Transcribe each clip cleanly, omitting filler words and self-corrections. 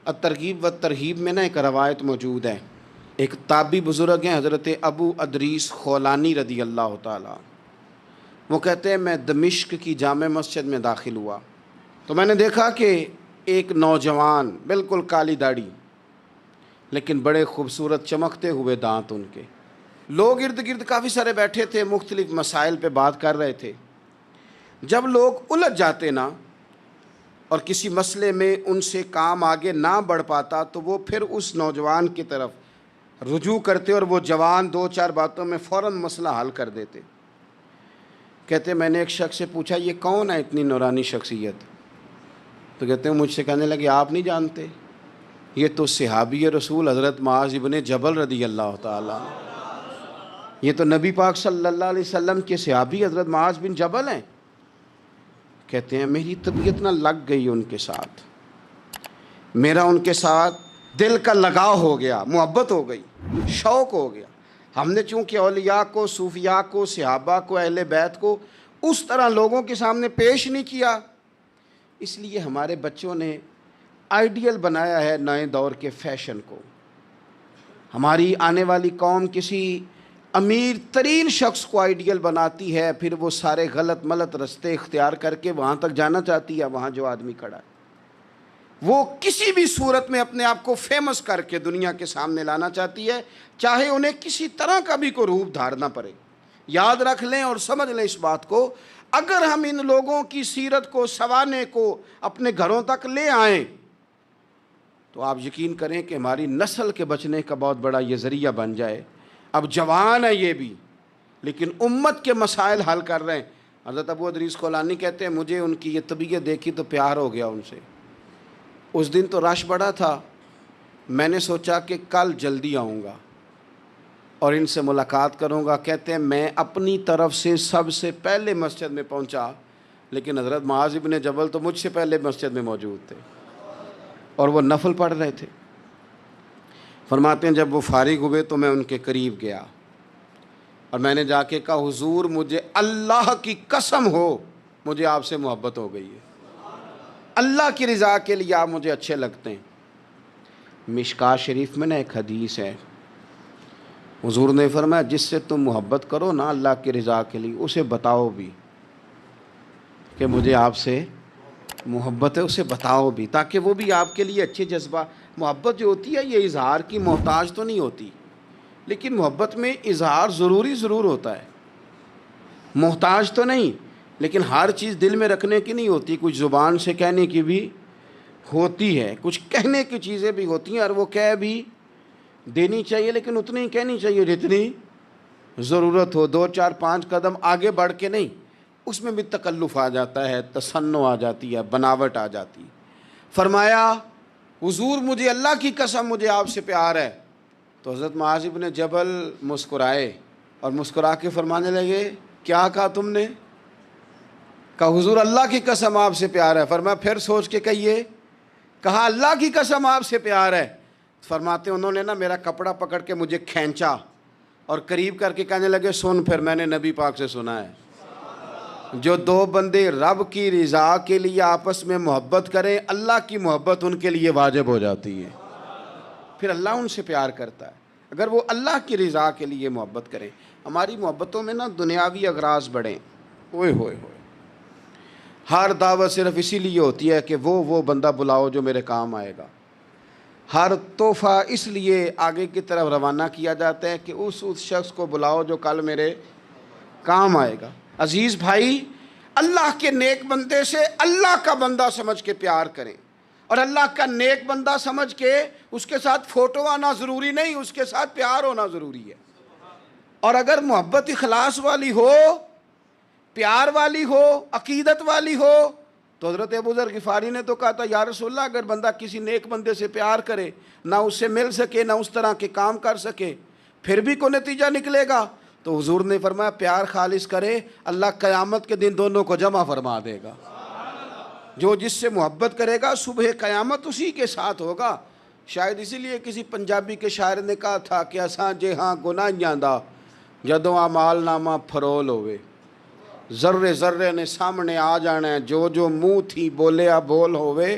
الترغیب و ترہیب میں نا ایک روایت موجود ہے. ایک تابعی بزرگ ہیں حضرت ابو ادریس خولانی رضی اللہ تعالیٰ. وہ کہتے ہیں میں دمشق کی جامع مسجد میں داخل ہوا تو میں نے دیکھا کہ ایک نوجوان بالکل کالی داڑھی لیکن بڑے خوبصورت چمکتے ہوئے دانت ان کے. لوگ ارد گرد کافی سارے بیٹھے تھے، مختلف مسائل پہ بات کر رہے تھے. جب لوگ الجھ جاتے نا اور کسی مسئلے میں ان سے کام آگے نہ بڑھ پاتا تو وہ پھر اس نوجوان کی طرف رجوع کرتے اور وہ جوان دو چار باتوں میں فوراً مسئلہ حل کر دیتے. کہتے میں نے ایک شخص سے پوچھا یہ کون ہے اتنی نورانی شخصیت؟ تو کہتے ہیں مجھ سے کہنے لگے آپ نہیں جانتے، یہ تو صحابی رسول حضرت معاذ ابن جبل رضی اللہ تعالیٰ، یہ تو نبی پاک صلی اللہ علیہ وسلم کے صحابی حضرت معاذ بن جبل ہیں. کہتے ہیں میری طبیعت نہ لگ گئی ان کے ساتھ، میرا ان کے ساتھ دل کا لگاؤ ہو گیا، محبت ہو گئی، شوق ہو گیا. ہم نے چونکہ اولیاء کو، صوفیاء کو، صحابہ کو، اہل بیت کو اس طرح لوگوں کے سامنے پیش نہیں کیا، اس لیے ہمارے بچوں نے آئیڈیل بنایا ہے نئے دور کے فیشن کو. ہماری آنے والی قوم کسی امیر ترین شخص کو آئیڈیل بناتی ہے، پھر وہ سارے غلط ملت رستے اختیار کر کے وہاں تک جانا چاہتی ہے. وہاں جو آدمی کھڑا ہے وہ کسی بھی صورت میں اپنے آپ کو فیمس کر کے دنیا کے سامنے لانا چاہتی ہے، چاہے انہیں کسی طرح کا بھی کوئی روپ دھارنا پڑے. یاد رکھ لیں اور سمجھ لیں اس بات کو، اگر ہم ان لوگوں کی سیرت کو، سوانے کو اپنے گھروں تک لے آئیں تو آپ یقین کریں کہ ہماری نسل کے بچنے کا بہت بڑا یہ ذریعہ بن جائے. اب جوان ہے یہ بھی لیکن امت کے مسائل حل کر رہے ہیں. حضرت ابو ادریس خولانی کہتے ہیں مجھے ان کی یہ طبیعت دیکھی تو پیار ہو گیا ان سے. اس دن تو رش بڑا تھا، میں نے سوچا کہ کل جلدی آؤں گا اور ان سے ملاقات کروں گا. کہتے ہیں میں اپنی طرف سے سب سے پہلے مسجد میں پہنچا لیکن حضرت معاذ ابن جبل تو مجھ سے پہلے مسجد میں موجود تھے اور وہ نفل پڑھ رہے تھے. فرماتے ہیں جب وہ فارغ ہوئے تو میں ان کے قریب گیا اور میں نے جا کے کہا حضور مجھے اللہ کی قسم ہو مجھے آپ سے محبت ہو گئی ہے، اللہ کی رضا کے لیے آپ مجھے اچھے لگتے ہیں. مشکاہ شریف میں نا ایک حدیث ہے، حضور نے فرمایا جس سے تم محبت کرو نا اللہ کی رضا کے لیے اسے بتاؤ بھی کہ مجھے آپ سے محبت ہے، اسے بتاؤ بھی تاکہ وہ بھی آپ کے لیے اچھے جذبہ. محبت جو ہوتی ہے یہ اظہار کی محتاج تو نہیں ہوتی، لیکن محبت میں اظہار ضرور ہوتا ہے، محتاج تو نہیں، لیکن ہر چیز دل میں رکھنے کی نہیں ہوتی، کچھ زبان سے کہنے کی بھی ہوتی ہے، کچھ کہنے کی چیزیں بھی ہوتی ہیں اور وہ کہہ بھی دینی چاہیے لیکن اتنی ہی کہنی چاہیے جتنی ضرورت ہو. 2 4 5 قدم آگے بڑھ کے نہیں، اس میں بھی تکلف آ جاتا ہے، تصنع آ جاتی ہے، بناوٹ آ جاتی. فرمایا حضور مجھے اللہ کی قسم مجھے آپ سے پیار ہے. تو حضرت معاذ بن جبل مسکرائے اور مسکرا کے فرمانے لگے کیا کہا تم نے؟ کہا حضور اللہ کی قسم آپ سے پیار ہے. فرمایا پھر سوچ کے کہیے. کہا اللہ کی قسم آپ سے پیار ہے. فرماتے انہوں نے نا میرا کپڑا پکڑ کے مجھے کھینچا اور قریب کر کے کہنے لگے سن پھر میں نے نبی پاک سے سنا ہے جو دو بندے رب کی رضا کے لیے آپس میں محبت کریں اللہ کی محبت ان کے لیے واجب ہو جاتی ہے، پھر اللہ ان سے پیار کرتا ہے اگر وہ اللہ کی رضا کے لیے محبت کریں. ہماری محبتوں میں نا دنیاوی اغراض بڑھیں، ہوئے ہر دعوت صرف اسی لیے ہوتی ہے کہ وہ بندہ بلاؤ جو میرے کام آئے گا. ہر تحفہ اس لیے آگے کی طرف روانہ کیا جاتا ہے کہ اس شخص کو بلاؤ جو کل میرے کام آئے گا. عزیز بھائی اللہ کے نیک بندے سے اللہ کا بندہ سمجھ کے پیار کریں اور اللہ کا نیک بندہ سمجھ کے اس کے ساتھ فوٹو آنا ضروری نہیں، اس کے ساتھ پیار ہونا ضروری ہے. اور اگر محبت اخلاص والی ہو، پیار والی ہو، عقیدت والی ہو تو حضرت ابو ذر غفاری نے تو کہا تھا یا رسول اللہ اگر بندہ کسی نیک بندے سے پیار کرے نہ اس سے مل سکے نہ اس طرح کے کام کر سکے پھر بھی کوئی نتیجہ نکلے گا تو حضور نے فرمایا پیار خالص کرے اللہ قیامت کے دن دونوں کو جمع فرما دے گا. جو جس سے محبت کرے گا صبح قیامت اسی کے ساتھ ہوگا. شاید اسی لیے کسی پنجابی کے شاعر نے کہا تھا کہ اساں جے ہاں گناہیاں دا جدوں اعمال نامہ فرول ہوئے ذرے ذرے نے سامنے آ جانا ہے جو منہ تھی بولیا بول ہوئے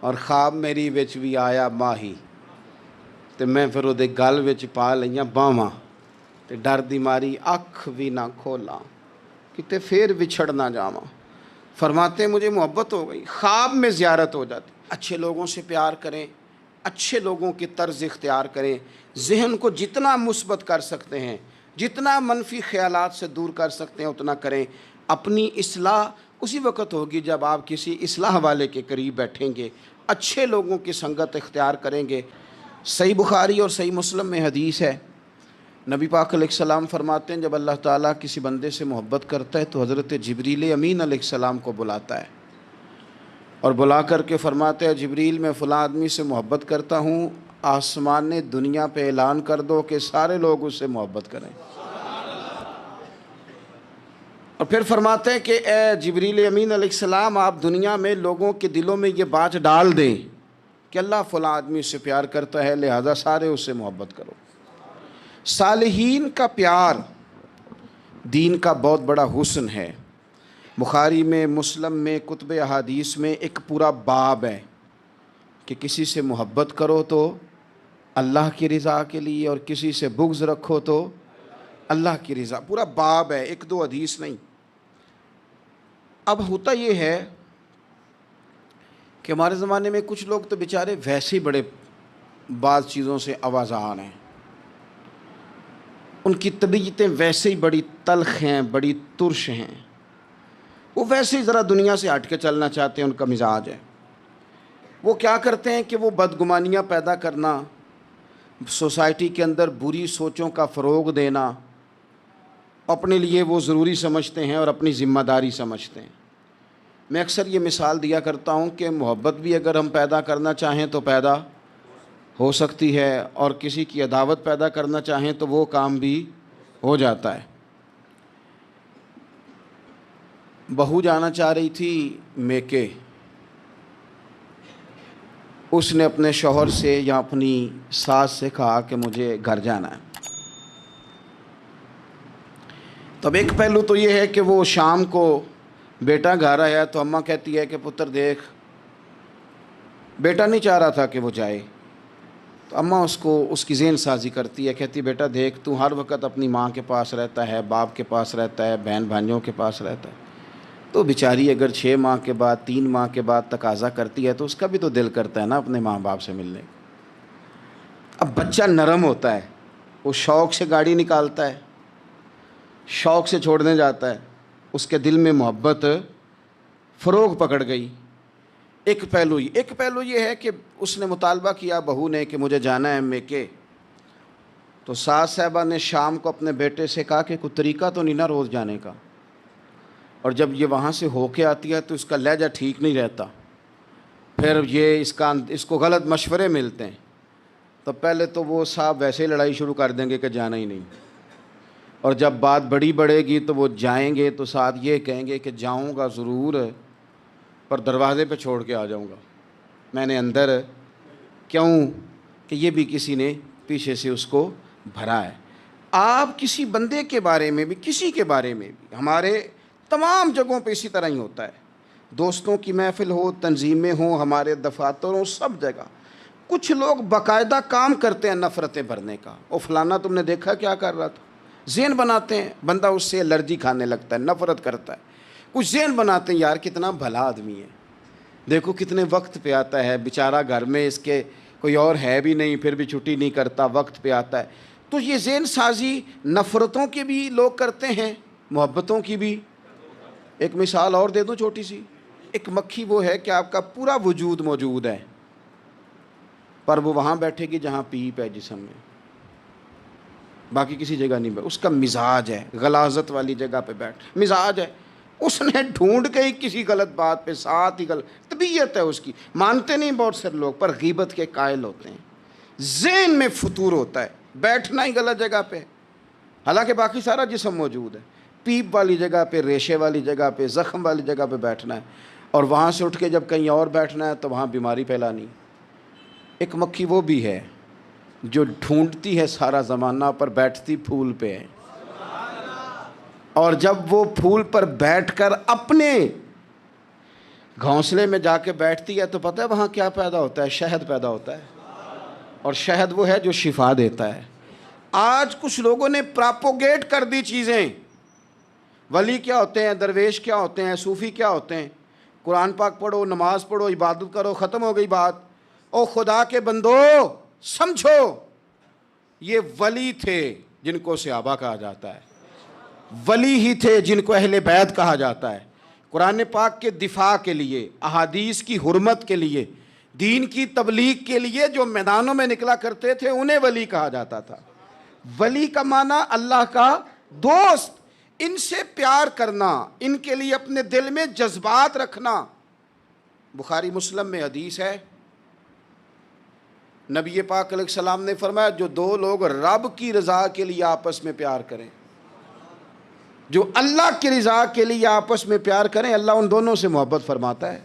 اور خواب میری وچ بھی آیا ماہی تے میں پھر وہ گل وچ پا لئیاں باواں تے ڈر دی ماری اکھ بھی نہ کھولاں کتے پھر بچھڑ نہ جاواں۔ فرماتے ہیں مجھے محبت ہو گئی، خواب میں زیارت ہو جاتی۔ اچھے لوگوں سے پیار کریں، اچھے لوگوں کی طرز اختیار کریں، ذہن کو جتنا مثبت کر سکتے ہیں، جتنا منفی خیالات سے دور کر سکتے ہیں اتنا کریں۔ اپنی اصلاح اسی وقت ہوگی جب آپ کسی اصلاح والے کے قریب بیٹھیں گے، اچھے لوگوں کی سنگت اختیار کریں گے۔ صحیح بخاری اور صحیح مسلم میں حدیث ہے، نبی پاک علیہ السلام فرماتے ہیں جب اللہ تعالیٰ کسی بندے سے محبت کرتا ہے تو حضرت جبریل امین علیہ السلام کو بلاتا ہے اور بلا کر کے فرماتے ہیں جبریل میں فلاں آدمی سے محبت کرتا ہوں، آسمان نے دنیا پہ اعلان کر دو کہ سارے لوگ اس سے محبت کریں۔ اور پھر فرماتے ہیں کہ اے جبریل امین علیہ السلام آپ دنیا میں لوگوں کے دلوں میں یہ بات ڈال دیں کہ اللہ فلاں آدمی سے پیار کرتا ہے لہذا سارے اس سے محبت کرو۔ صالحین کا پیار دین کا بہت بڑا حسن ہے۔ بخاری میں، مسلم میں، کتب احادیث میں ایک پورا باب ہے کہ کسی سے محبت کرو تو اللہ کی رضا کے لیے اور کسی سے بغض رکھو تو اللہ کی رضا، پورا باب ہے، ایک دو حدیث نہیں۔ اب ہوتا یہ ہے کہ ہمارے زمانے میں کچھ لوگ تو بیچارے ویسے ہی بڑے بعض چیزوں سے آوازان ہیں، ان کی طبیعتیں ویسے ہی بڑی تلخ ہیں، بڑی ترش ہیں، وہ ویسے ہی ذرا دنیا سے ہٹ کے چلنا چاہتے ہیں، ان کا مزاج ہے۔ وہ کیا کرتے ہیں کہ وہ بدگمانیاں پیدا کرنا، سوسائٹی کے اندر بری سوچوں کا فروغ دینا اپنے لیے وہ ضروری سمجھتے ہیں اور اپنی ذمہ داری سمجھتے ہیں۔ میں اکثر یہ مثال دیا کرتا ہوں کہ محبت بھی اگر ہم پیدا کرنا چاہیں تو پیدا ہو سکتی ہے اور کسی کی عداوت پیدا کرنا چاہیں تو وہ کام بھی ہو جاتا ہے۔ بہو جانا چاہ رہی تھی میکے، اس نے اپنے شوہر سے یا اپنی ساس سے کہا کہ مجھے گھر جانا ہے۔ تب ایک پہلو تو یہ ہے کہ وہ شام کو بیٹا گھر آیا تو اماں کہتی ہے کہ پتر دیکھ، بیٹا نہیں چاہ رہا تھا کہ وہ جائے، تو اماں اس کی ذہن سازی کرتی ہے، کہتی بیٹا دیکھ تو ہر وقت اپنی ماں کے پاس رہتا ہے، باپ کے پاس رہتا ہے، بہن بھائیوں کے پاس رہتا ہے، تو بیچاری اگر 6 ماہ کے بعد 3 ماہ کے بعد تقاضا کرتی ہے تو اس کا بھی تو دل کرتا ہے نا اپنے ماں باپ سے ملنے۔ اب بچہ نرم ہوتا ہے، وہ شوق سے گاڑی نکالتا ہے، شوق سے چھوڑنے جاتا ہے، اس کے دل میں محبت فروغ پکڑ گئی۔ ایک پہلو یہ ہے کہ اس نے مطالبہ کیا بہو نے کہ مجھے جانا ہے میکے، تو ساس صاحبہ نے شام کو اپنے بیٹے سے کہا کہ کوئی طریقہ تو نہیں نا روز جانے کا، اور جب یہ وہاں سے ہو کے آتی ہے تو اس کا لہجہ ٹھیک نہیں رہتا، پھر یہ اس کو غلط مشورے ملتے ہیں، تو پہلے تو وہ صاحب ویسے ہی لڑائی شروع کر دیں گے کہ جانا ہی نہیں، اور جب بات بڑی بڑھے گی تو وہ جائیں گے تو ساتھ یہ کہیں گے کہ جاؤں گا ضرور پر دروازے پہ چھوڑ کے آ جاؤں گا، میں نے اندر کیوں کہ یہ بھی کسی نے پیچھے سے اس کو بھرا ہے۔ آپ کسی بندے کے بارے میں بھی، کسی کے بارے میں بھی، ہمارے تمام جگہوں پہ اسی طرح ہی ہوتا ہے، دوستوں کی محفل ہو، تنظیمیں ہوں، ہمارے دفاتر ہوں، سب جگہ کچھ لوگ باقاعدہ کام کرتے ہیں نفرتیں بھرنے کا۔ او فلانا تم نے دیکھا کیا کر رہا تھا، ذہن بناتے ہیں، بندہ اس سے الرجی کھانے لگتا ہے، نفرت کرتا ہے، کچھ ذہن بناتے ہیں یار کتنا بھلا آدمی ہے، دیکھو کتنے وقت پہ آتا ہے، بیچارہ گھر میں اس کے کوئی اور ہے بھی نہیں پھر بھی چھٹی نہیں کرتا، وقت پہ آتا ہے۔ تو یہ ذہن سازی نفرتوں کی بھی لوگ کرتے ہیں، محبتوں کی بھی۔ ایک مثال اور دے دوں چھوٹی سی، ایک مکھی وہ ہے کہ آپ کا پورا وجود موجود ہے پر وہ وہاں بیٹھے گی جہاں پیپ ہے جسم میں، باقی کسی جگہ نہیں بیٹھ، اس کا مزاج ہے غلاظت والی جگہ پہ بیٹھ، مزاج ہے، اس نے ڈھونڈ گئی کسی غلط بات پہ، ساتھ ہی غلط طبیعت ہے اس کی، مانتے نہیں بہت سے لوگ پر غیبت کے قائل ہوتے ہیں، ذہن میں فطور ہوتا ہے، بیٹھنا ہی غلط جگہ پہ، حالانکہ باقی سارا جسم موجود ہے، پیپ والی جگہ پہ، ریشے والی جگہ پہ، زخم والی جگہ پہ بیٹھنا ہے، اور وہاں سے اٹھ کے جب کہیں اور بیٹھنا ہے تو وہاں بیماری پھیلانی۔ ایک مکھی وہ بھی ہے جو ڈھونڈتی ہے سارا زمانہ پر بیٹھتی پھول پہ ہے، اور جب وہ پھول پر بیٹھ کر اپنے گھونسلے میں جا کے بیٹھتی ہے تو پتہ ہے وہاں کیا پیدا ہوتا ہے؟ شہد پیدا ہوتا ہے، اور شہد وہ ہے جو شفا دیتا ہے۔ آج کچھ لوگوں نے پراپوگیٹ کر دی چیزیں، ولی کیا ہوتے ہیں، درویش کیا ہوتے ہیں، صوفی کیا ہوتے ہیں، قرآن پاک پڑھو، نماز پڑھو، عبادت کرو، ختم ہو گئی بات۔ او خدا کے بندو سمجھو، یہ ولی تھے جن کو صحابہ کہا جاتا ہے، ولی ہی تھے جن کو اہل بیت کہا جاتا ہے۔ قرآن پاک کے دفاع کے لیے، احادیث کی حرمت کے لیے، دین کی تبلیغ کے لیے جو میدانوں میں نکلا کرتے تھے انہیں ولی کہا جاتا تھا۔ ولی کا معنی اللہ کا دوست، ان سے پیار کرنا، ان کے لیے اپنے دل میں جذبات رکھنا۔ بخاری مسلم میں حدیث ہے، نبی پاک علیہ السلام نے فرمایا جو دو لوگ رب کی رضا کے لیے آپس میں پیار کریں، جو اللہ کی رضا کے لیے آپس میں پیار کریں، اللہ ان دونوں سے محبت فرماتا ہے۔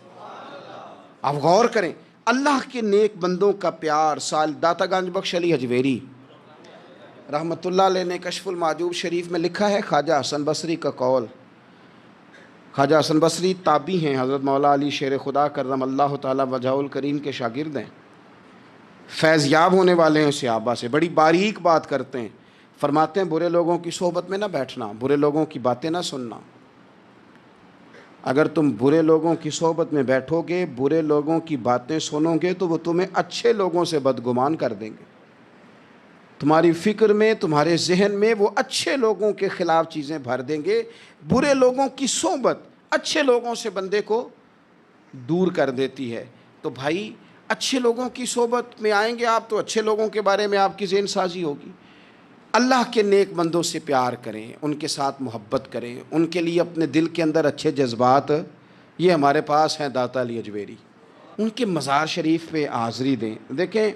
آپ غور کریں، اللہ کے نیک بندوں کا پیار۔ داتا گنج بخش علی حجویری رحمۃ اللہ علیہ نے کشف المعجوب شریف میں لکھا ہے، خواجہ حسن بصری کا قول۔ خواجہ حسن بصری تابعی ہیں، حضرت مولا علی شیر خدا کرم اللہ تعالی وجہہ الکریم کے شاگرد ہیں، فیض یاب ہونے والے ہیں صحابہ سے، بڑی باریک بات کرتے ہیں۔ فرماتے ہیں برے لوگوں کی صحبت میں نہ بیٹھنا، برے لوگوں کی باتیں نہ سننا۔ اگر تم برے لوگوں کی صحبت میں بیٹھو گے، برے لوگوں کی باتیں سنو گے تو وہ تمہیں اچھے لوگوں سے بدگمان کر دیں گے۔ تمہاری فکر میں، تمہارے ذہن میں وہ اچھے لوگوں کے خلاف چیزیں بھر دیں گے۔ برے لوگوں کی صحبت اچھے لوگوں سے بندے کو دور کر دیتی ہے۔ تو بھائی اچھے لوگوں کی صحبت میں آئیں گے آپ تو اچھے لوگوں کے بارے میں آپ کی ذہن سازی ہوگی۔ اللہ کے نیک بندوں سے پیار کریں، ان کے ساتھ محبت کریں، ان کے لیے اپنے دل کے اندر اچھے جذبات۔ یہ ہمارے پاس ہیں داتا علی حجویری، ان کے مزار شریف پہ حاضری دیں۔ دیکھیں،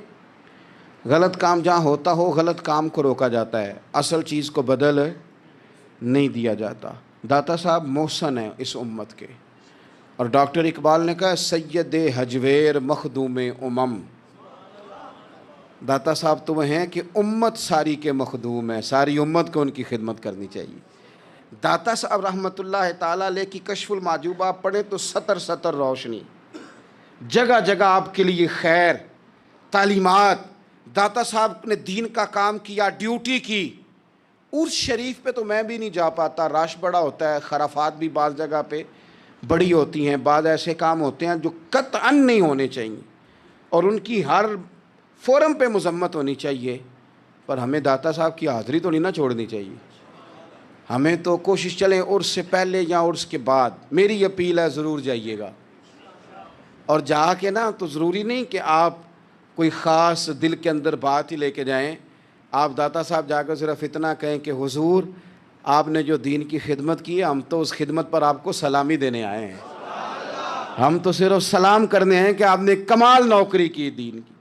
غلط کام جہاں ہوتا ہو غلط کام کو روکا جاتا ہے، اصل چیز کو بدل نہیں دیا جاتا۔ داتا صاحب محسن ہیں اس امت کے، اور ڈاکٹر اقبال نے کہا سید حجویر مخدوم امم۔ داتا صاحب تو وہ ہیں کہ امت ساری کے مخدوم ہیں، ساری امت کو ان کی خدمت کرنی چاہیے۔ داتا صاحب رحمۃ اللہ تعالیٰ علیہ کی کشف المعجوب آپ پڑھیں تو سطر سطر روشنی، جگہ جگہ آپ کے لیے خیر، تعلیمات۔ داتا صاحب نے دین کا کام کیا، ڈیوٹی کی۔ عرس شریف پہ تو میں بھی نہیں جا پاتا، رش بڑا ہوتا ہے، خرافات بھی بعض جگہ پہ بڑی ہوتی ہیں، بعض ایسے کام ہوتے ہیں جو قطعاً نہیں ہونے چاہیے اور ان کی ہر فورم پہ مذمت ہونی چاہیے، پر ہمیں داتا صاحب کی حاضری تو نہیں نہ چھوڑنی چاہیے۔ ہمیں تو کوشش چلیں عرس سے پہلے یا عرس کے بعد، میری اپیل ہے ضرور جائیے گا، اور جا کے نا تو ضروری نہیں کہ آپ کوئی خاص دل کے اندر بات ہی لے کے جائیں۔ آپ داتا صاحب جا کر صرف اتنا کہیں کہ حضور آپ نے جو دین کی خدمت کی ہے، ہم تو اس خدمت پر آپ کو سلامی دینے آئے ہیں، ہم تو صرف سلام کرنے ہیں کہ آپ نے کمال نوکری کی دین کی۔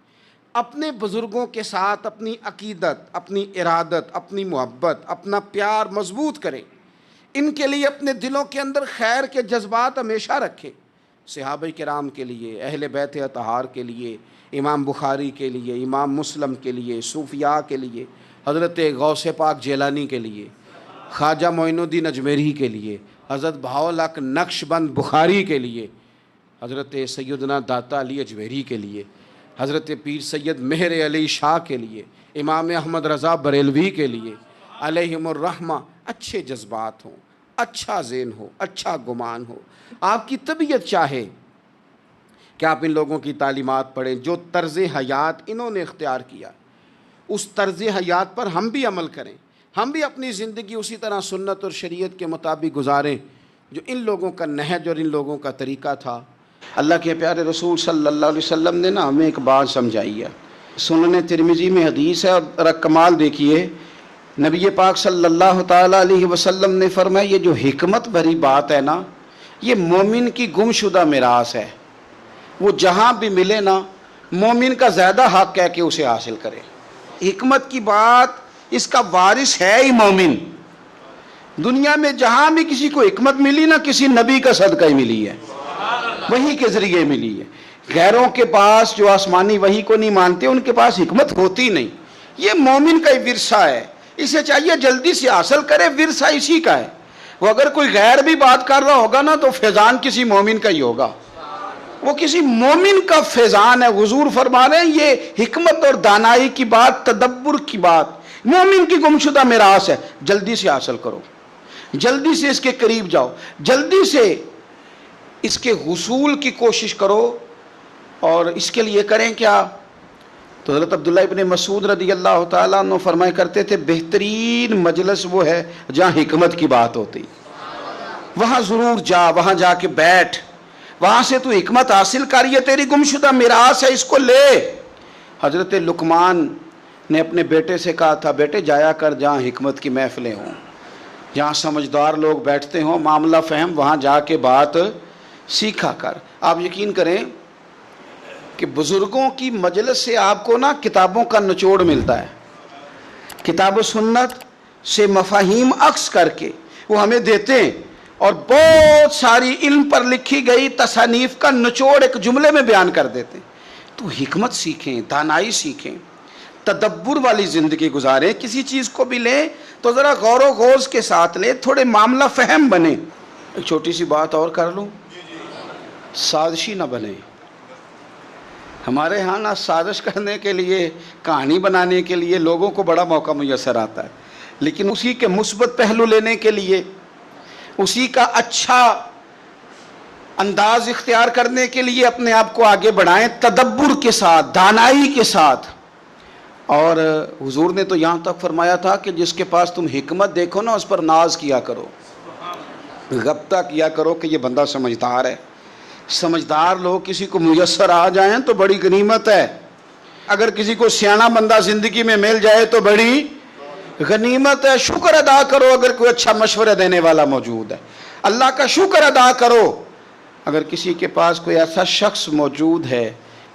اپنے بزرگوں کے ساتھ اپنی عقیدت، اپنی ارادت، اپنی محبت، اپنا پیار مضبوط کریں، ان کے لیے اپنے دلوں کے اندر خیر کے جذبات ہمیشہ رکھیں۔ صحابہ کرام کے لیے، اہل بیت اطہار کے لیے، امام بخاری کے لیے، امام مسلم کے لیے، صوفیاء کے لیے، حضرت غوث پاک جیلانی کے لیے، خواجہ معین الدین اجمیری کے لیے، حضرت بہاءالحق نقش بند بخاری کے لیے، حضرت سیدنا داتا علی حجویری کے لیے، حضرت پیر سید مہر علی شاہ کے لیے، امام احمد رضا بریلوی کے لیے، علیہم الرحمہ۔ اچھے جذبات ہوں، اچھا ذہن ہو، اچھا گمان ہو، آپ کی طبیعت چاہے کہ آپ ان لوگوں کی تعلیمات پڑھیں، جو طرز حیات انہوں نے اختیار کیا اس طرز حیات پر ہم بھی عمل کریں، ہم بھی اپنی زندگی اسی طرح سنت اور شریعت کے مطابق گزاریں جو ان لوگوں کا نہج اور ان لوگوں کا طریقہ تھا۔ اللہ کے پیارے رسول صلی اللہ علیہ وسلم نے نا ہمیں ایک بات سمجھائی ہے، سنن ترمذی میں حدیث ہے، اور کمال دیکھیے، نبی پاک صلی اللہ تعالیٰ علیہ وسلم نے فرمایا یہ جو حکمت بھری بات ہے نا، یہ مومن کی گم شدہ میراث ہے، وہ جہاں بھی ملے نا مومن کا زیادہ حق ہے کہ اسے حاصل کرے۔ حکمت کی بات، اس کا وارث ہے ہی مومن۔ دنیا میں جہاں بھی کسی کو حکمت ملی نا، کسی نبی کا صدقہ ہی ملی ہے، وحی کے ذریعے ملی ہے۔ غیروں کے پاس جو آسمانی وحی کو نہیں مانتے ان کے پاس حکمت ہوتی نہیں، یہ مومن کا ہی ورثہ ہے، اسے چاہیے جلدی سے حاصل کرے، ورثہ اسی کا ہے۔ وہ اگر کوئی غیر بھی بات کر رہا ہوگا نا تو فیضان کسی مومن کا ہی ہوگا۔ وہ کسی مومن کا فیضان ہے. حضور فرما رہے ہیں یہ حکمت اور دانائی کی بات، تدبر کی بات مومن کی گمشدہ میراث ہے. جلدی سے حاصل کرو، جلدی سے اس کے قریب جاؤ، جلدی سے اس کے حصول کی کوشش کرو. اور اس کے لیے کریں کیا؟ تو حضرت عبداللہ ابن مسعود رضی اللہ تعالیٰ عنہ فرمایا کرتے تھے بہترین مجلس وہ ہے جہاں حکمت کی بات ہوتی. وہاں ضرور جا، وہاں جا کے بیٹھ، وہاں سے تو حکمت حاصل کر. یہ تیری گمشدہ میراث ہے، اس کو لے. حضرت لقمان نے اپنے بیٹے سے کہا تھا بیٹے جایا کر جہاں حکمت کی محفلیں ہوں، جہاں سمجھدار لوگ بیٹھتے ہوں، معاملہ فہم، وہاں جا کے بات سیکھا کر. آپ یقین کریں کہ بزرگوں کی مجلس سے آپ کو نا کتابوں کا نچوڑ ملتا ہے. کتاب و سنت سے مفاہیم عکس کر کے وہ ہمیں دیتے ہیں، اور بہت ساری علم پر لکھی گئی تصانیف کا نچوڑ ایک جملے میں بیان کر دیتے ہیں. تو حکمت سیکھیں، دانائی سیکھیں، تدبر والی زندگی گزاریں. کسی چیز کو بھی لیں تو ذرا غور و خوض کے ساتھ لیں، تھوڑے معاملہ فہم بنیں. ایک چھوٹی سی بات اور کر لوں، سازشی نہ بنیں. ہمارے ہاں نا سازش کرنے کے لیے، کہانی بنانے کے لیے لوگوں کو بڑا موقع میسر آتا ہے، لیکن اسی کے مثبت پہلو لینے کے لیے، اسی کا اچھا انداز اختیار کرنے کے لیے اپنے آپ کو آگے بڑھائیں تدبر کے ساتھ، دانائی کے ساتھ. اور حضور نے تو یہاں تک فرمایا تھا کہ جس کے پاس تم حکمت دیکھو نا اس پر ناز کیا کرو، غبطہ کیا کرو کہ یہ بندہ سمجھدار ہے. سمجھدار لوگ کسی کو میسر آ جائیں تو بڑی غنیمت ہے. اگر کسی کو سیانا بندہ زندگی میں مل جائے تو بڑی غنیمت ہے. شکر ادا کرو اگر کوئی اچھا مشورہ دینے والا موجود ہے. اللہ کا شکر ادا کرو اگر کسی کے پاس کوئی ایسا شخص موجود ہے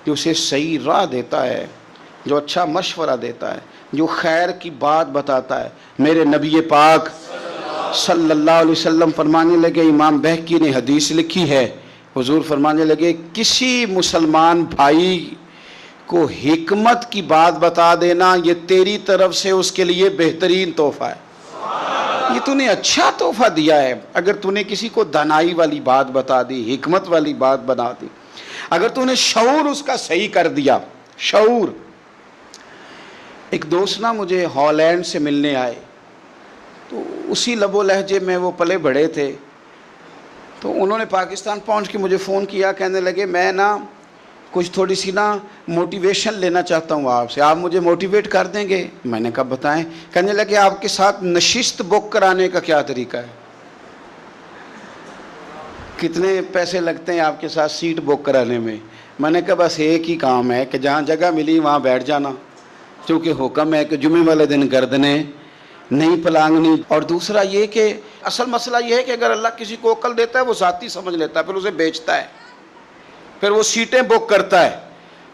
جو اسے صحیح راہ دیتا ہے، جو اچھا مشورہ دیتا ہے، جو خیر کی بات بتاتا ہے. میرے نبی پاک صلی اللہ علیہ وسلم فرمانے لگے، امام بہقی نے حدیث لکھی ہے، حضور فرمانے لگے کسی مسلمان بھائی کو حکمت کی بات بتا دینا یہ تیری طرف سے اس کے لیے بہترین تحفہ ہے. یہ تو نے اچھا تحفہ دیا ہے اگر تو نے کسی کو دانائی والی بات بتا دی، حکمت والی بات بنا دی، اگر تو نے شعور اس کا صحیح کر دیا. شعور. ایک دوست نا مجھے ہالینڈ سے ملنے آئے، تو اسی لب و لہجے میں وہ پلے بڑھے تھے. تو انہوں نے پاکستان پہنچ کے مجھے فون کیا، کہنے لگے میں نا کچھ تھوڑی سی نا موٹیویشن لینا چاہتا ہوں آپ سے، آپ مجھے موٹیویٹ کر دیں گے؟ میں نے کہا بتائیں. کہنے لگے آپ کے ساتھ نشست بک کرانے کا کیا طریقہ ہے؟ کتنے پیسے لگتے ہیں آپ کے ساتھ سیٹ بک کرانے میں؟ میں نے کہا بس ایک ہی کام ہے کہ جہاں جگہ ملی وہاں بیٹھ جانا، کیونکہ حکم ہے کہ جمعے والے دن گردنیں نہیں پلانگنی. اور دوسرا یہ کہ اصل مسئلہ یہ ہے کہ اگر اللہ کسی کو عقل دیتا ہے وہ ذاتی سمجھ لیتا ہے، پھر اسے بیچتا ہے، پھر وہ سیٹیں بک کرتا ہے.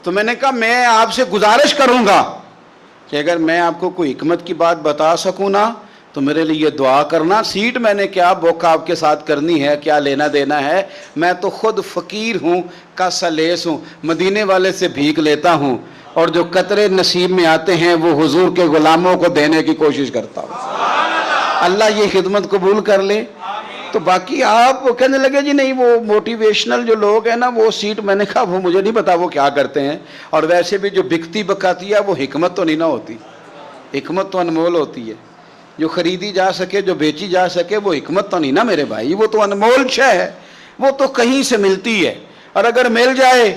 تو میں نے کہا میں آپ سے گزارش کروں گا کہ اگر میں آپ کو کوئی حکمت کی بات بتا سکوں نا تو میرے لیے دعا کرنا. سیٹ میں نے کیا بک آپ کے ساتھ کرنی ہے، کیا لینا دینا ہے؟ میں تو خود فقیر ہوں، کا سلیس ہوں، مدینے والے سے بھیک لیتا ہوں، اور جو قطرے نصیب میں آتے ہیں وہ حضور کے غلاموں کو دینے کی کوشش کرتا ہوں. اللہ یہ خدمت قبول کر لے. تو باقی آپ کہنے لگے جی نہیں وہ موٹیویشنل جو لوگ ہیں نا وہ سیٹ، میں نے کہا وہ مجھے نہیں پتا وہ کیا کرتے ہیں، اور ویسے بھی جو بکتی بکاتی ہے وہ حکمت تو نہیں نہ ہوتی. حکمت تو انمول ہوتی ہے، جو خریدی جا سکے، جو بیچی جا سکے، وہ حکمت تو نہیں نا میرے بھائی، وہ تو انمول شے ہے، وہ تو کہیں سے ملتی ہے. اور اگر مل جائے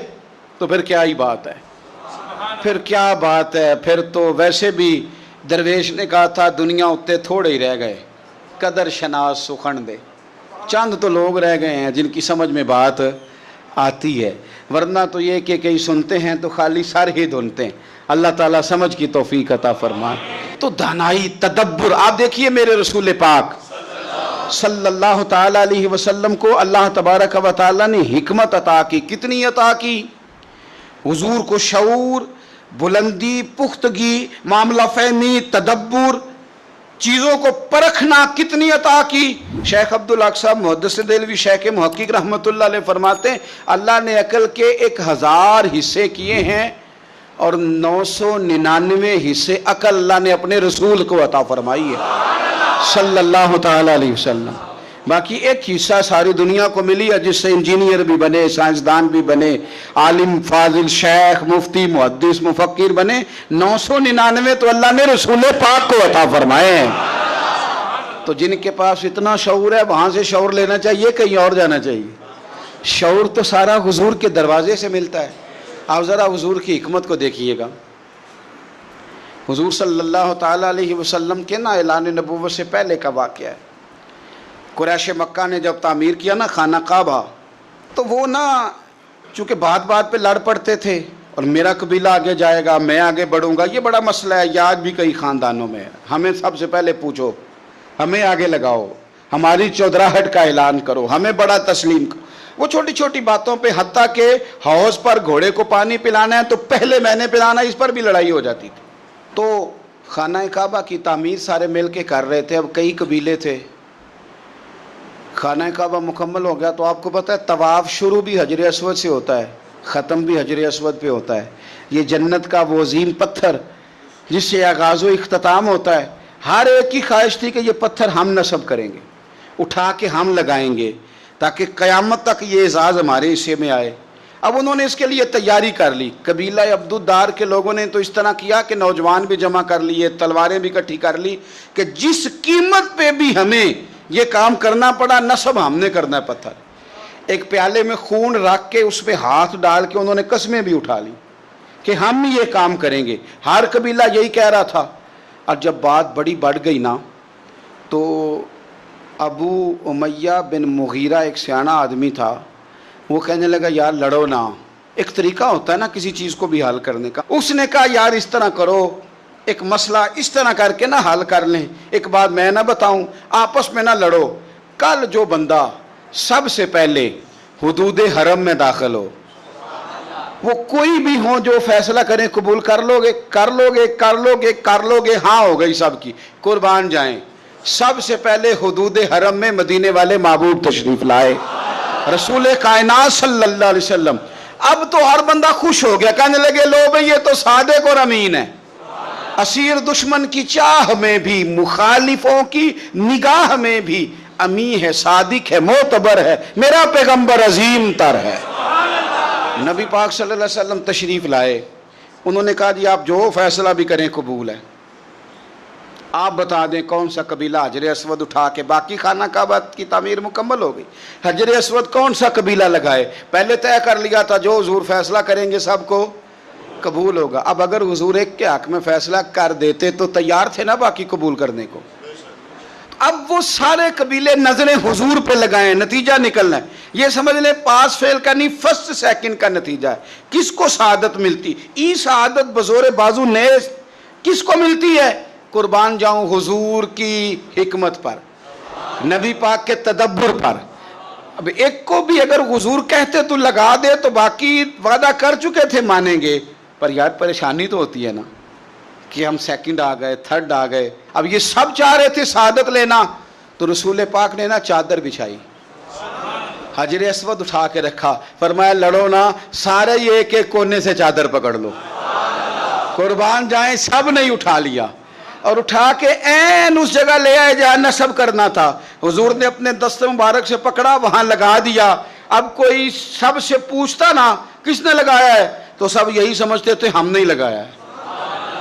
تو پھر کیا ہی بات ہے، پھر کیا بات ہے. پھر تو ویسے بھی درویش نے کہا تھا دنیا اتے تھوڑے ہی رہ گئے، قدر شناس سخن دے. چند تو لوگ رہ گئے ہیں جن کی سمجھ میں بات آتی ہے، ورنہ تو یہ کہ کئی سنتے ہیں تو خالی سر ہی دھنتے ہیں. اللہ تعالیٰ سمجھ کی توفیق عطا فرمائے. تو دانائی، تدبر. آپ دیکھیے میرے رسول پاک صلی اللہ تعالیٰ علیہ وسلم کو اللہ تبارک و تعالیٰ نے حکمت عطا کی. کتنی عطا کی؟ حضور کو شعور، بلندی، پختگی، معاملہ فہمی، تدبر، چیزوں کو پرکھنا کتنی عطا کی. شیخ عبدالاقصی محدث دہلوی شیخ محقق رحمۃ اللہ علیہ فرماتے ہیں اللہ نے عقل کے 1000 حصے کیے ہیں اور 999 حصے عقل اللہ نے اپنے رسول کو عطا فرمائی ہے صلی اللہ تعالی علیہ وسلم. باقی ایک حصہ ساری دنیا کو ملی ہے جس سے انجینئر بھی بنے, سائنسدان بھی بنے, عالم فاضل شیخ مفتی محدث مفکر بنے. 999 تو اللہ نے رسول پاک کو عطا فرمائے ہیں. تو جن کے پاس اتنا شعور ہے وہاں سے شعور لینا چاہیے, کہیں اور جانا چاہیے؟ شعور تو سارا حضور کے دروازے سے ملتا ہے. آپ ذرا حضور کی حکمت کو دیکھیے گا. حضور صلی اللہ تعالیٰ علیہ وسلم کے نا اعلان نبوت سے پہلے کا واقعہ ہے. قریش مکہ نے جب تعمیر کیا نا خانہ کعبہ, تو وہ نا چونکہ بات بات پہ لڑ پڑتے تھے, اور میرا قبیلہ آگے جائے گا, میں آگے بڑھوں گا, یہ بڑا مسئلہ ہے. یہ آج بھی کئی خاندانوں میں ہے. ہمیں سب سے پہلے پوچھو, ہمیں آگے لگاؤ, ہماری چودراہٹ کا اعلان کرو, ہمیں بڑا تسلیم کرو. وہ چھوٹی چھوٹی باتوں پہ, حتیٰ کہ حوض پر گھوڑے کو پانی پلانا ہے تو پہلے میں نے پلانا, اس پر بھی لڑائی ہو جاتی تھی. تو خانہ کعبہ کی تعمیر سارے مل کے کر رہے تھے. اب کئی قبیلے تھے. خانہ کعبہ مکمل ہو گیا تو آپ کو پتہ ہے طواف شروع بھی حجر اسود سے ہوتا ہے, ختم بھی حجر اسود پہ ہوتا ہے. یہ جنت کا وہ عظیم پتھر جس سے آغاز و اختتام ہوتا ہے. ہر ایک کی خواہش تھی کہ یہ پتھر ہم نصب کریں گے, اٹھا کے ہم لگائیں گے تاکہ قیامت تک یہ اعزاز ہمارے حصے میں آئے. اب انہوں نے اس کے لیے تیاری کر لی. قبیلہ عبدالدار کے لوگوں نے تو اس طرح کیا کہ نوجوان بھی جمع کر لیے, تلواریں بھی اکٹھی کر لی کہ جس قیمت پہ بھی ہمیں یہ کام کرنا پڑا, نصب ہم نے کرنا ہے پتھر. ایک پیالے میں خون رکھ کے اس پہ ہاتھ ڈال کے انہوں نے قسمیں بھی اٹھا لی کہ ہم یہ کام کریں گے. ہر قبیلہ یہی کہہ رہا تھا. اور جب بات بڑی بڑھ گئی نا تو ابو امیہ بن مغیرہ ایک سیاںا آدمی تھا, وہ کہنے لگا یار لڑو نا. ایک طریقہ ہوتا ہے نا کسی چیز کو بھی حل کرنے کا. اس نے کہا یار اس طرح کرو, ایک مسئلہ اس طرح کر کے نہ حل کر لیں. ایک بات میں نہ بتاؤں, آپس میں نہ لڑو. کل جو بندہ سب سے پہلے حدود حرم میں داخل ہو, وہ کوئی بھی ہو, جو فیصلہ کریں قبول کر لو گے, کر لو گے, کر لو گے, کر لو گے, ہاں ہو گئی سب کی, قربان جائیں. سب سے پہلے حدود حرم میں مدینے والے محبوب تشریف لائے, رسول کائنات صلی اللہ علیہ وسلم. اب تو ہر بندہ خوش ہو گیا, کہنے لگے لو بھئی یہ تو صادق اور امین ہے. اسیر دشمن کی چاہ میں بھی, مخالفوں کی نگاہ میں بھی امین ہے, صادق ہے, معتبر ہے, میرا پیغمبر عظیم تر ہے. نبی پاک صلی اللہ علیہ وسلم تشریف لائے. انہوں نے کہا جی آپ جو فیصلہ بھی کریں قبول ہے. آپ بتا دیں کون سا قبیلہ حجر اسود اٹھا کے, باقی خانہ کعبہ کی تعمیر مکمل ہو گئی, حجر اسود کون سا قبیلہ لگائے. پہلے طے کر لیا تھا جو حضور فیصلہ کریں گے سب کو قبول ہوگا. اب اگر حضور ایک کے حق میں فیصلہ کر دیتے تو تیار تھے نا باقی قبول کرنے کو. اب وہ سارے قبیلے نظریں حضور پہ لگائیں, نتیجہ نکلنا ہے. یہ سمجھ لیں پاس فیل کا نہیں, فرسٹ سیکنڈ کا نتیجہ ہے. کس کو سعادت ملتی؟ ای سعادت بزور بازو نیز کس کو ملتی ہے؟ قربان جاؤں حضور کی حکمت پر, نبی پاک کے تدبر پر. اب ایک کو بھی اگر حضور کہتے تو لگا دے تو باقی وعدہ کر چکے تھے مانیں گے, پر یار پریشانی تو ہوتی ہے نا کہ ہم سیکنڈ آ گئے, تھرڈ آ گئے. اب یہ سب چاہ رہے تھے سعادت لینا, تو رسول پاک نے نا چادر بچھائی, حجر اسود اٹھا کے رکھا, فرمایا لڑو نا, سارے یہ ایک ایک کونے سے چادر پکڑ لو. قربان جائیں سب نے اٹھا لیا, اور اٹھا کے این اس جگہ لے آئے جہاں نصب کرنا تھا. حضور نے اپنے دست مبارک سے پکڑا, وہاں لگا دیا. اب کوئی سب سے پوچھتا نا کس نے لگایا ہے, تو سب یہی سمجھتے تھے ہم نے لگایا ہے,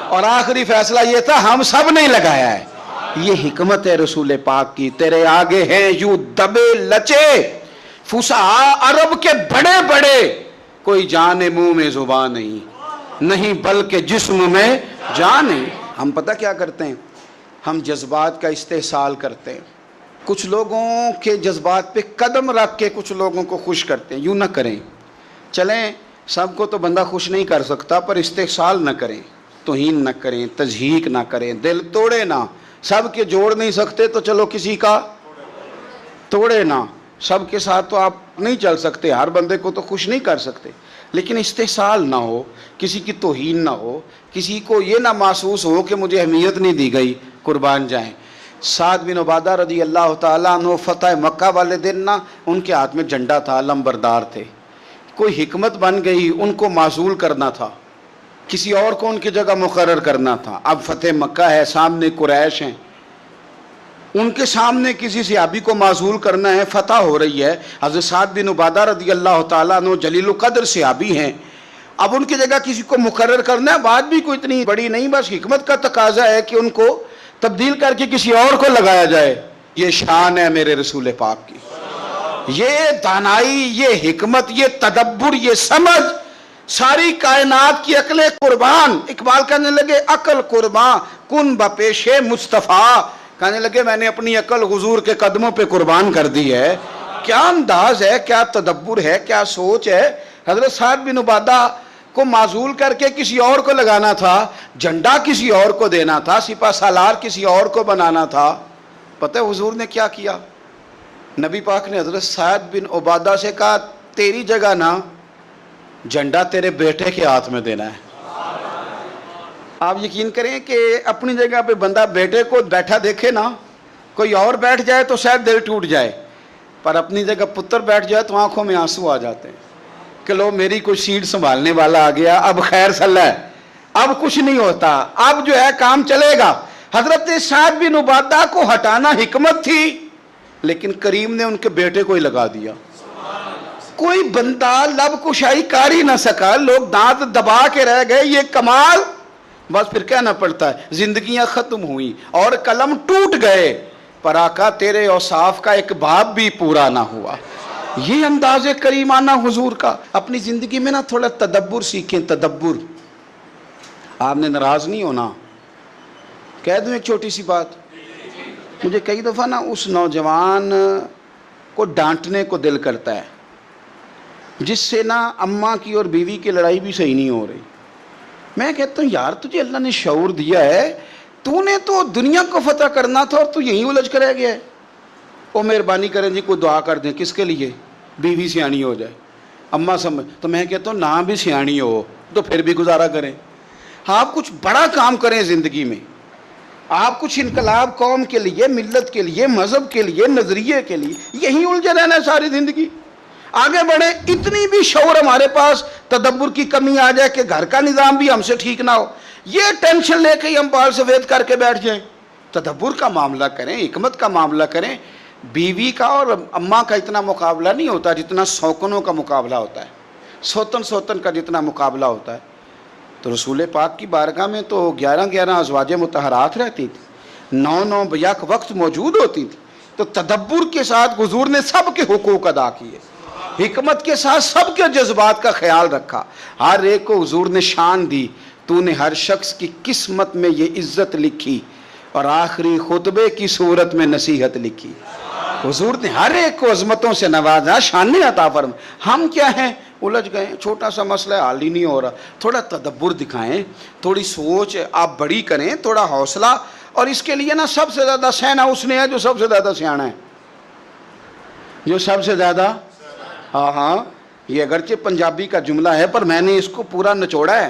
اور آخری فیصلہ یہ تھا ہم سب نے لگایا ہے. یہ حکمت ہے رسول پاک کی. تیرے آگے ہیں یوں دبے لچے فصحاء عرب کے بڑے بڑے, کوئی جان منہ میں زبان نہیں بلکہ جسم میں جان نہیں. ہم پتہ کیا کرتے ہیں, ہم جذبات کا استحصال کرتے ہیں. کچھ لوگوں کے جذبات پہ قدم رکھ کے کچھ لوگوں کو خوش کرتے ہیں. یوں نہ کریں, چلیں سب کو تو بندہ خوش نہیں کر سکتا, پر استحصال نہ کریں, توہین نہ کریں, تضحیک نہ کریں, دل توڑے نہ. سب کے جوڑ نہیں سکتے تو چلو کسی کا توڑے نہ. سب کے ساتھ تو آپ نہیں چل سکتے, ہر بندے کو تو خوش نہیں کر سکتے, لیکن استحصال نہ ہو, کسی کی توہین نہ ہو, کسی کو یہ نہ محسوس ہو کہ مجھے اہمیت نہیں دی گئی. قربان جائیں. سعد بن عبادہ رضی اللہ تعالیٰ عنہ فتح مکہ والے دن نا ان کے ہاتھ میں جھنڈا تھا, لمبردار تھے. کوئی حکمت بن گئی, ان کو معزول کرنا تھا, کسی اور کو ان کی جگہ مقرر کرنا تھا. اب فتح مکہ ہے, سامنے قریش ہیں. ان کے سامنے کسی صحابی کو معزول کرنا ہے، فتح ہو رہی ہے، حضرت سعد بن عبادہ رضی اللہ تعالیٰ عنہ جلیل القدر صحابی ہیں، اب ان کی جگہ کسی کو مقرر کرنا ہے، بات بھی کوئی اتنی بڑی نہیں، بس حکمت کا تقاضا ہے کہ ان کو تبدیل کر کے کسی اور کو لگایا جائے۔ یہ شان ہے میرے رسول پاک کی، یہ دانائی، یہ حکمت، یہ تدبر، یہ سمجھ، ساری کائنات کی عقلیں قربان۔ اقبال کہنے لگے عقل قربان کن بپیش مصطفیٰ، کہنے لگے میں نے اپنی عقل حضور کے قدموں پہ قربان کر دی ہے۔ کیا انداز ہے، کیا تدبر ہے، کیا سوچ ہے۔ حضرت سعد بن عبادہ کو معزول کر کے کسی اور کو لگانا تھا، جھنڈا کسی اور کو دینا تھا، سپہ سالار کسی اور کو بنانا تھا۔ پتہ ہے حضور نے کیا کیا؟ نبی پاک نے حضرت سعد بن عبادہ سے کہا تیری جگہ نہ، جھنڈا تیرے بیٹے کے ہاتھ میں دینا ہے۔ آپ یقین کریں کہ اپنی جگہ پہ بندہ بیٹے کو بیٹھا دیکھے نا، کوئی اور بیٹھ جائے تو شاید دل ٹوٹ جائے، پر اپنی جگہ پتر بیٹھ جائے تو آنکھوں میں آنسو آ جاتے ہیں کہ لو میری کوئی سیٹ سنبھالنے والا آ گیا، اب خیر صلاح ہے، اب کچھ نہیں ہوتا، اب جو ہے کام چلے گا۔ حضرت سعد بن عبادہ کو ہٹانا حکمت تھی، لیکن کریم نے ان کے بیٹے کو ہی لگا دیا۔ کوئی بندہ لب کشائی کر ہی نہ سکا، لوگ دانت دبا کے رہ گئے، یہ کمال۔ بس پھر کہنا پڑتا ہے زندگیاں ختم ہوئی اور قلم ٹوٹ گئے، پر آقا تیرے اوصاف کا ایک باب بھی پورا نہ ہوا۔ یہ انداز کریمانہ حضور کا۔ اپنی زندگی میں نا تھوڑا تدبر سیکھیں، تدبر۔ آپ نے ناراض نہیں ہونا، کہہ دوں ایک چھوٹی سی بات، مجھے کئی دفعہ نا اس نوجوان کو ڈانٹنے کو دل کرتا ہے جس سے نا اماں کی اور بیوی کی لڑائی بھی صحیح نہیں ہو رہی۔ میں کہتا ہوں یار تجھے اللہ نے شعور دیا ہے، تو نے تو دنیا کو فتح کرنا تھا اور تو یہیں الجھ کر رہ گیا ہے۔ وہ مہربانی کریں جی کوئی دعا کر دیں، کس کے لیے؟ بیوی سیانی ہو جائے، اماں سمجھ۔ تو میں کہتا ہوں نہ بھی سیانی ہو تو پھر بھی گزارا کریں۔ آپ کچھ بڑا کام کریں زندگی میں، آپ کچھ انقلاب قوم کے لیے، ملت کے لیے، مذہب کے لیے، نظریے کے لیے، یہیں الجھے رہنا ہے ساری زندگی۔ آگے بڑھیں، اتنی بھی شعور ہمارے پاس تدبر کی کمی آ جائے کہ گھر کا نظام بھی ہم سے ٹھیک نہ ہو، یہ ٹینشن لے کے ہی ہم بال سفید کر کے بیٹھ جائیں۔ تدبر کا معاملہ کریں، حکمت کا معاملہ کریں۔ بیوی کا اور اماں کا اتنا مقابلہ نہیں ہوتا جتنا سوکنوں کا مقابلہ ہوتا ہے، سوتن کا جتنا مقابلہ ہوتا ہے۔ تو رسول پاک کی بارگاہ میں تو 11 ازواج مطہرات رہتی تھی، 9 بیک وقت موجود ہوتی تھی۔ تو تدبر کے ساتھ حضور نے سب کے حقوق ادا کیے، حکمت کے ساتھ سب کے جذبات کا خیال رکھا، ہر ایک کو حضور نے شان دی۔ تو نے ہر شخص کی قسمت میں یہ عزت لکھی اور آخری خطبے کی صورت میں نصیحت لکھی۔ حضور نے ہر ایک کو عظمتوں سے نوازا، شان عطا فرما۔ ہم کیا ہیں؟ الجھ گئے، چھوٹا سا مسئلہ حل ہی نہیں ہو رہا۔ تھوڑا تدبر دکھائیں، تھوڑی سوچ آپ بڑی کریں، تھوڑا حوصلہ۔ اور اس کے لیے نا سب سے زیادہ سینا اس نے ہے جو سب سے زیادہ سیانا ہے، جو سب سے زیادہ، ہاں یہ اگرچہ پنجابی کا جملہ ہے پر میں نے اس کو پورا نچوڑا ہے،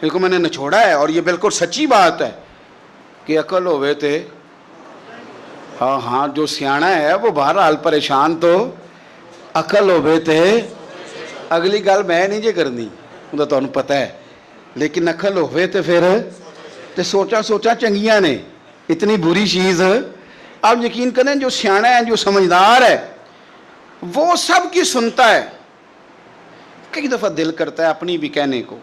اس کو میں نے نچوڑا ہے، اور یہ بالکل سچی بات ہے کہ عقل ہوئے تھے، ہاں جو سیانا ہے وہ بہرحال پریشان تو عقل ہوئے تھے۔ اگلی گل میں نہیں جے کرنی، وہ تو انہوں پتہ ہے، لیکن عقل ہوئے تھے پھر تے سوچا چنگیاں نے، اتنی بری چیز۔ آپ یقین کریں جو سیانا ہے، جو سمجھدار ہے، وہ سب کی سنتا ہے۔ کئی دفعہ دل کرتا ہے اپنی بھی کہنے کو،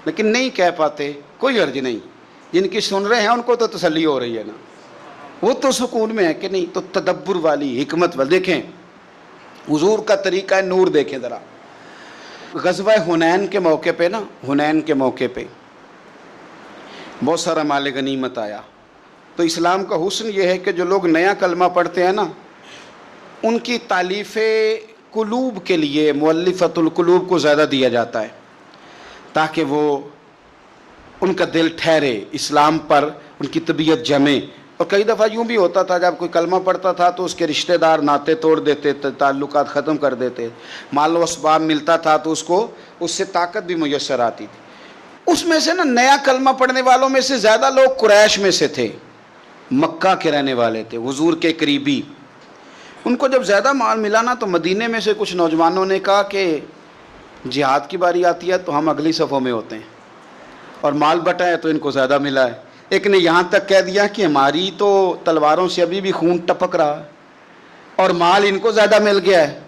لیکن نہیں کہہ پاتے، کوئی حرج نہیں۔ جن کی سن رہے ہیں ان کو تو تسلی ہو رہی ہے نا، وہ تو سکون میں ہے کہ نہیں۔ تو تدبر والی، حکمت والی، دیکھیں حضور کا طریقہ نور دیکھیں ذرا۔ غزوہ حنین کے موقع پہ نا، حنین کے موقع پہ بہت سارا مال غنیمت آیا۔ تو اسلام کا حسن یہ ہے کہ جو لوگ نیا کلمہ پڑھتے ہیں نا، ان کی تالیف قلوب کے لیے مؤلفۃ القلوب کو زیادہ دیا جاتا ہے، تاکہ وہ ان کا دل ٹھہرے اسلام پر، ان کی طبیعت جمے۔ اور کئی دفعہ یوں بھی ہوتا تھا جب کوئی کلمہ پڑھتا تھا تو اس کے رشتہ دار ناطے توڑ دیتے تھے، تعلقات ختم کر دیتے، مال و اسباب ملتا تھا تو اس کو اس سے طاقت بھی میسر آتی تھی۔ اس میں سے نا نیا کلمہ پڑھنے والوں میں سے زیادہ لوگ قریش میں سے تھے، مکہ کے رہنے والے تھے، حضور کے قریبی۔ ان کو جب زیادہ مال ملا نا تو مدینے میں سے کچھ نوجوانوں نے کہا کہ جہاد کی باری آتی ہے تو ہم اگلی صفوں میں ہوتے ہیں، اور مال بٹا ہے تو ان کو زیادہ ملا ہے، ایک نے یہاں تک کہہ دیا کہ ہماری تو تلواروں سے ابھی بھی خون ٹپک رہا ہے اور مال ان کو زیادہ مل گیا ہے۔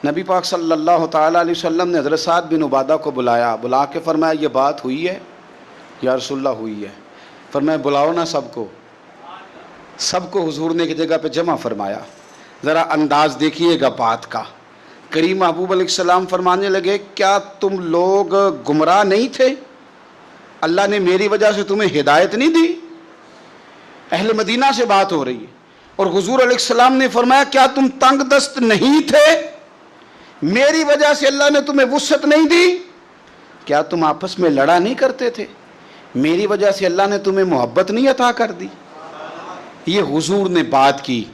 نبی پاک صلی اللہ تعالیٰ علیہ وسلم نے حضرت سعد بن عبادہ کو بلا کے فرمایا یہ بات ہوئی ہے؟ یا رسول اللہ ہوئی ہے۔ فرمایا بلاؤ نا سب کو حضور نے ایک جگہ پہ جمع فرمایا۔ ذرا انداز دیکھیے گا بات کا۔ کریم محبوب علیہ السلام فرمانے لگے کیا تم لوگ گمراہ نہیں تھے؟ اللہ نے میری وجہ سے تمہیں ہدایت نہیں دی؟ اہل مدینہ سے بات ہو رہی ہے، اور حضور علیہ السلام نے فرمایا کیا تم تنگ دست نہیں تھے؟ میری وجہ سے اللہ نے تمہیں وسعت نہیں دی؟ کیا تم آپس میں لڑا نہیں کرتے تھے؟ میری وجہ سے اللہ نے تمہیں محبت نہیں عطا کر دی؟ یہ حضور نے بات کی۔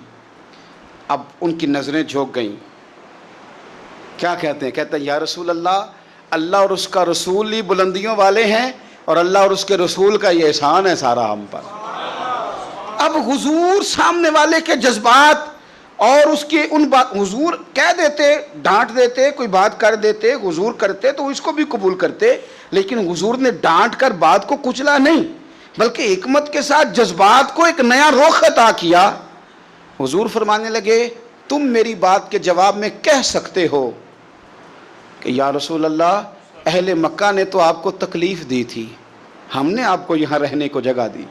اب ان کی نظریں جھک گئیں۔ کیا کہتے ہیں یا رسول اللہ اور اس کا رسول ہی بلندیوں والے ہیں، اور اللہ اور اس کے رسول کا یہ احسان ہے سارا ہم پر۔ اب حضور سامنے والے کے جذبات اور اس کے حضور کہہ دیتے، ڈانٹ دیتے، کوئی بات کر دیتے، حضور کرتے تو اس کو بھی قبول کرتے، لیکن حضور نے ڈانٹ کر بات کو کچلا نہیں، بلکہ حکمت کے ساتھ جذبات کو ایک نیا رخ عطا کیا۔ حضور فرمانے لگے تم میری بات کے جواب میں کہہ سکتے ہو کہ یا رسول اللہ اہل مکہ نے تو آپ کو تکلیف دی تھی، ہم نے آپ کو یہاں رہنے کو جگہ دی۔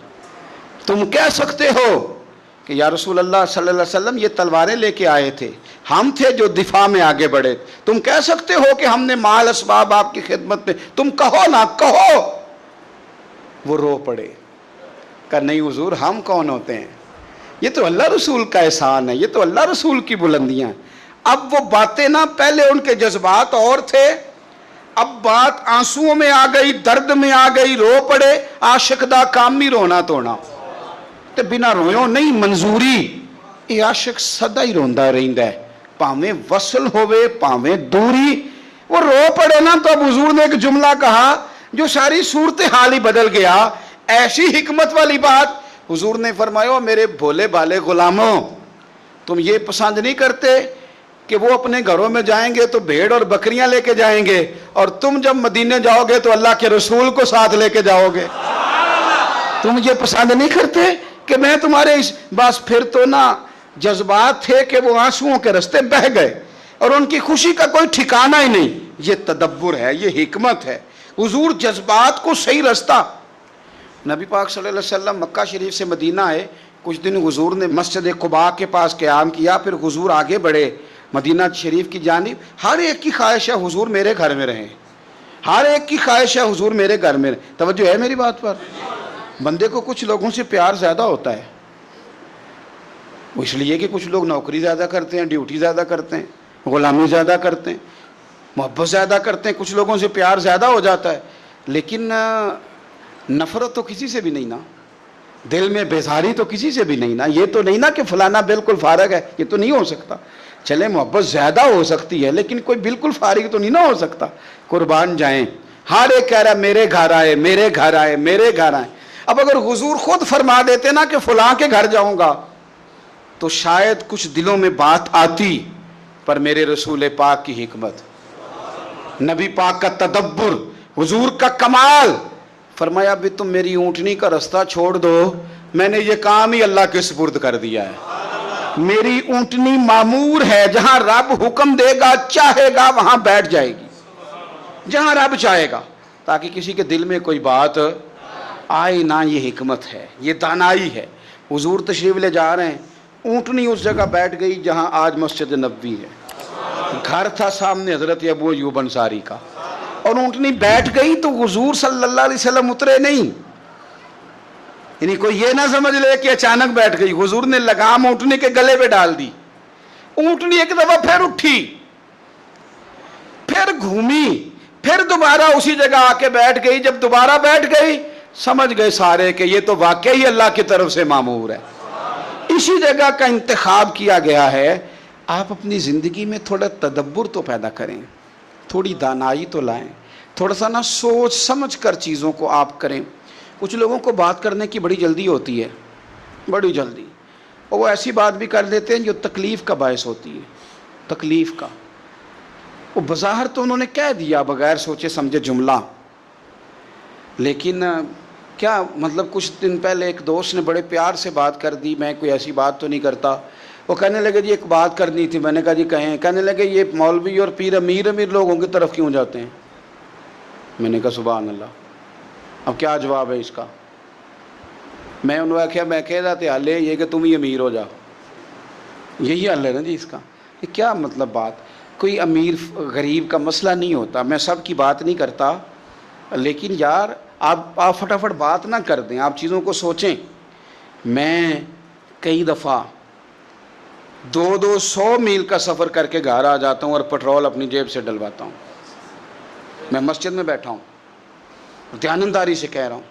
تم کہہ سکتے ہو کہ یا رسول اللہ صلی اللہ علیہ وسلم یہ تلواریں لے کے آئے تھے، ہم تھے جو دفاع میں آگے بڑھے۔ تم کہہ سکتے ہو کہ ہم نے مال اسباب آپ کی خدمت میں، تم کہو نہ کہو۔ وہ رو پڑے، کہ نہیں حضور ہم کون ہوتے ہیں، یہ تو اللہ رسول کا احسان ہے، یہ تو اللہ رسول کی بلندیاں ہیں۔ اب وہ باتیں نہ، پہلے ان کے جذبات اور تھے، اب بات آنسوؤں میں آ گئی، درد میں آ گئی، رو پڑے۔ عاشق دا کام ہی رونا تونا تے بنا رویوں نہیں منظوری۔ یہ عاشق سدا ہی روندا رہندا ہے، پاویں وصل ہوئے پاویں دوری۔ وہ رو پڑے نا تو اب حضور نے ایک جملہ کہا جو ساری صورتحال ہی بدل گیا۔ ایسی حکمت والی بات حضور نے فرمایا میرے بھولے بھالے غلاموں، تم یہ پسند نہیں کرتے کہ وہ اپنے گھروں میں جائیں گے تو بھیڑ اور بکریاں لے کے جائیں گے، اور تم جب مدینے جاؤ گے تو اللہ کے رسول کو ساتھ لے کے جاؤ گے؟ تم یہ پسند نہیں کرتے کہ میں تمہارے بس پھر تو نا جذبات تھے کہ وہ آنسوؤں کے رستے بہہ گئے، اور ان کی خوشی کا کوئی ٹھکانہ ہی نہیں۔ یہ تدبر ہے، یہ حکمت ہے۔ حضور جذبات کو صحیح رستہ۔ نبی پاک صلی اللہ علیہ وسلم مکہ شریف سے مدینہ آئے، کچھ دن حضور نے مسجد قباء کے پاس قیام کیا، پھر حضور آگے بڑھے مدینہ شریف کی جانب۔ ہر ایک کی خواہش ہے حضور میرے گھر میں رہیں، ہر ایک کی خواہش ہے حضور میرے گھر میں رہیں۔ توجہ ہے میری بات پر؟ بندے کو کچھ لوگوں سے پیار زیادہ ہوتا ہے، وہ اس لیے کہ کچھ لوگ نوکری زیادہ کرتے ہیں، ڈیوٹی زیادہ کرتے ہیں، غلامی زیادہ کرتے ہیں، محبت زیادہ کرتے ہیں، کچھ لوگوں سے پیار زیادہ ہو جاتا ہے، لیکن نفرت تو کسی سے بھی نہیں نا، دل میں بیزاری تو کسی سے بھی نہیں نا۔ یہ تو نہیں نا کہ فلانا بالکل فارغ ہے، یہ تو نہیں ہو سکتا۔ چلے محبت زیادہ ہو سکتی ہے لیکن کوئی بالکل فارغ تو نہیں نہ ہو سکتا۔ قربان جائیں، ہر ایک کہہ رہا میرے گھر آئے میرے گھر آئے میرے گھر آئے۔ اب اگر حضور خود فرما دیتے نا کہ فلاں کے گھر جاؤں گا تو شاید کچھ دلوں میں بات آتی، پر میرے رسول پاک کی حکمت، نبی پاک کا تدبر، حضور کا کمال، فرمایا ابھی تم میری اونٹنی کا رستہ چھوڑ دو، میں نے یہ کام ہی اللہ کے سپرد کر دیا ہے۔ میری اونٹنی معمور ہے، جہاں رب حکم دے گا چاہے گا وہاں بیٹھ جائے گی، جہاں رب چاہے گا، تاکہ کسی کے دل میں کوئی بات آئے نہ۔ یہ حکمت ہے، یہ دانائی ہے۔ حضور تشریف لے جا رہے ہیں، اونٹنی اس جگہ بیٹھ گئی جہاں آج مسجد نبوی ہے، گھر تھا سامنے حضرت ابو ایوب انصاری کا، اور اونٹنی بیٹھ گئی تو حضور صلی اللہ علیہ وسلم اترے نہیں۔ یعنی کوئی یہ نہ سمجھ لے کہ اچانک بیٹھ گئی، حضور نے لگام اونٹنی کے گلے پہ ڈال دی۔ اونٹنی ایک دفعہ پھر اٹھی، پھر گھومی، پھر دوبارہ اسی جگہ آ کے بیٹھ گئی۔ جب دوبارہ بیٹھ گئی سمجھ گئے سارے کہ یہ تو واقعی اللہ کی طرف سے مامور ہے۔ اسی جگہ کا انتخاب کیا گیا ہے۔ آپ اپنی زندگی میں تھوڑا تدبر تو پیدا کریں، تھوڑی دانائی تو لائیں، تھوڑا سا نا سوچ سمجھ کر چیزوں کو آپ کریں۔ کچھ لوگوں کو بات کرنے کی بڑی جلدی ہوتی ہے، بڑی جلدی، اور وہ ایسی بات بھی کر دیتے ہیں جو تکلیف کا باعث ہوتی ہے، تکلیف کا۔ وہ بظاہر تو انہوں نے کہہ دیا بغیر سوچے سمجھے جملہ، لیکن کیا مطلب کچھ دن پہلے ایک دوست نے بڑے پیار سے بات کر دی، میں کوئی ایسی بات تو نہیں کرتا، وہ کہنے لگے جی ایک بات کرنی تھی، میں نے کہا جی کہیں، کہنے لگے یہ مولوی اور پیر امیر لوگوں کی طرف کیوں جاتے ہیں؟ میں نے کہا سبحان اللہ، اب کیا جواب ہے اس کا؟ میں انہوں نے کہا میں کہہ رہا تھا حل ہے یہ کہ تم ہی امیر ہو جا، یہی حل ہے نا جی اس کا۔ یہ کیا مطلب بات؟ کوئی امیر غریب کا مسئلہ نہیں ہوتا، میں سب کی بات نہیں کرتا، لیکن یار آپ فٹافٹ بات نہ کر دیں، آپ چیزوں کو سوچیں۔ میں کئی دفعہ 200 میل کا سفر کر کے گھر آ جاتا ہوں اور پٹرول اپنی جیب سے ڈلواتا ہوں۔ میں مسجد میں بیٹھا ہوں، دیانتداری سے کہہ رہا ہوں،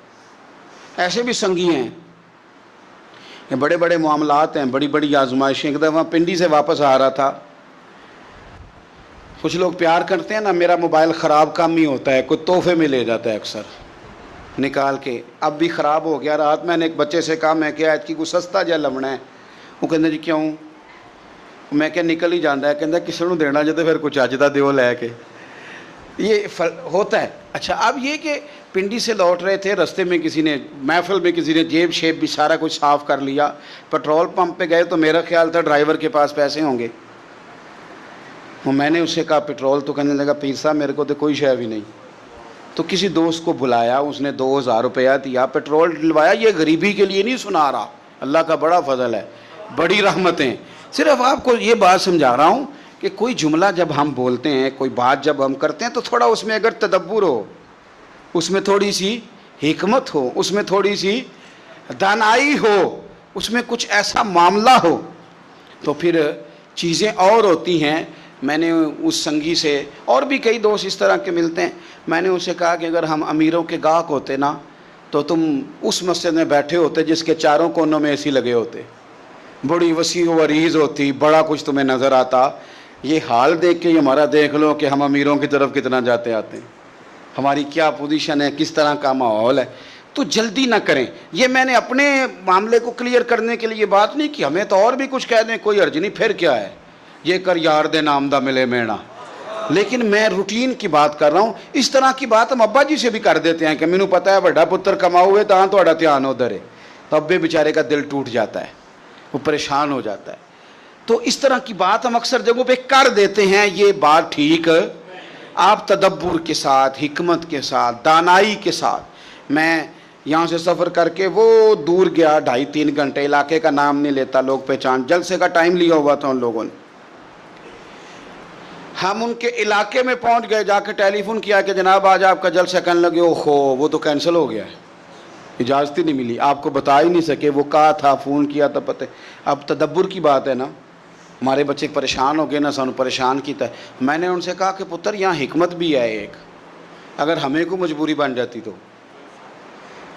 ایسے بھی سنگی ہیں، یہ بڑے بڑے معاملات ہیں، بڑی بڑی آزمائشیں۔ ایک دفعہ پنڈی سے واپس آ رہا تھا، کچھ لوگ پیار کرتے ہیں نا، میرا موبائل خراب کم ہی ہوتا ہے، کوئی تحفے میں لے جاتا ہے اکثر نکال کے، اب بھی خراب ہو گیا۔ رات میں نے ایک بچے سے کہا، میں کیا ایت کی کوئی سستا جا لمنا ہے؟ وہ کہتے جی کیوں؟ میں کہ نکل ہی جانا ہے، کہتا کسی کو دینا جاتا پھر کچھ اجدا دیو لے کے، یہ ہوتا ہے۔ اچھا اب یہ کہ پنڈی سے لوٹ رہے تھے، رستے میں کسی نے محفل میں کسی نے جیب شیب بھی سارا کچھ صاف کر لیا، پٹرول پمپ پہ گئے تو میرا خیال تھا ڈرائیور کے پاس پیسے ہوں گے، وہ میں نے اس سے کہا پٹرول، تو کہنے لگا پیر صاحب میرے کو تو کوئی شے بھی نہیں۔ تو کسی دوست کو بلایا، اس نے 2000 روپیہ دیا، پٹرول ڈلوایا۔ یہ غریبی کے لیے نہیں سنا رہا، اللہ کا بڑا فضل ہے، بڑی رحمتیں۔ صرف آپ کو یہ بات سمجھا رہا ہوں کہ کوئی جملہ جب ہم بولتے ہیں، کوئی بات جب ہم کرتے ہیں، تو تھوڑا اس میں اگر تدبر ہو، اس میں تھوڑی سی حکمت ہو، اس میں تھوڑی سی دانائی ہو، اس میں کچھ ایسا معاملہ ہو، تو پھر چیزیں اور ہوتی ہیں۔ میں نے اس سنگی سے، اور بھی کئی دوست اس طرح کے ملتے ہیں، میں نے اسے کہا کہ اگر ہم امیروں کے گاہک ہوتے نا تو تم اس مسجد میں بیٹھے ہوتے جس کے چاروں کونوں میں اے سی لگے ہوتے، بڑی وسیع و عریض ہوتی، بڑا کچھ تمہیں نظر آتا۔ یہ حال دیکھ کے ہمارا دیکھ لو کہ ہم امیروں کی طرف کتنا جاتے آتے ہیں، ہماری کیا پوزیشن ہے، کس طرح کا ماحول ہے۔ تو جلدی نہ کریں۔ یہ میں نے اپنے معاملے کو کلیئر کرنے کے لیے بات نہیں کی، ہمیں تو اور بھی کچھ کہہ دیں کوئی حرج نہیں، پھر کیا ہے، یہ کر یار دے نام دا ملے مینا، لیکن میں روٹین کی بات کر رہا ہوں۔ اس طرح کی بات ہم ابا جی سے بھی کر دیتے ہیں کہ مینوں پتہ ہے بڑا پتر کماؤ ہوئے تاں تہاڈا دھیان ادھر ہے، تو ابے بیچارے کا دل ٹوٹ جاتا ہے، وہ پریشان ہو جاتا ہے۔ تو اس طرح کی بات ہم اکثر جگہوں پہ کر دیتے ہیں، یہ بات ٹھیک۔ آپ تدبر کے ساتھ، حکمت کے ساتھ، دانائی کے ساتھ۔ میں یہاں سے سفر کر کے وہ دور گیا 2.5-3 گھنٹے، علاقے کا نام نہیں لیتا، لوگ پہچان، جلسے کا ٹائم لیا ہوا تھا ان لوگوں نے۔ ہم ان کے علاقے میں پہنچ گئے، جا کے ٹیلی فون کیا کہ جناب آج آپ کا جلسہ، کہنے لگے اوہو وہ تو کینسل ہو گیا ہے، اجازت ہی نہیں ملی، آپ کو بتا ہی نہیں سکے، وہ کہا تھا فون کیا تھا پتہ۔ اب تدبر کی بات ہے نا، ہمارے بچے پریشان ہو گئے نا، سانو پریشان کیتا ہے۔ میں نے ان سے کہا کہ پتر یہاں حکمت بھی ہے ایک، اگر ہمیں کو مجبوری بن جاتی تو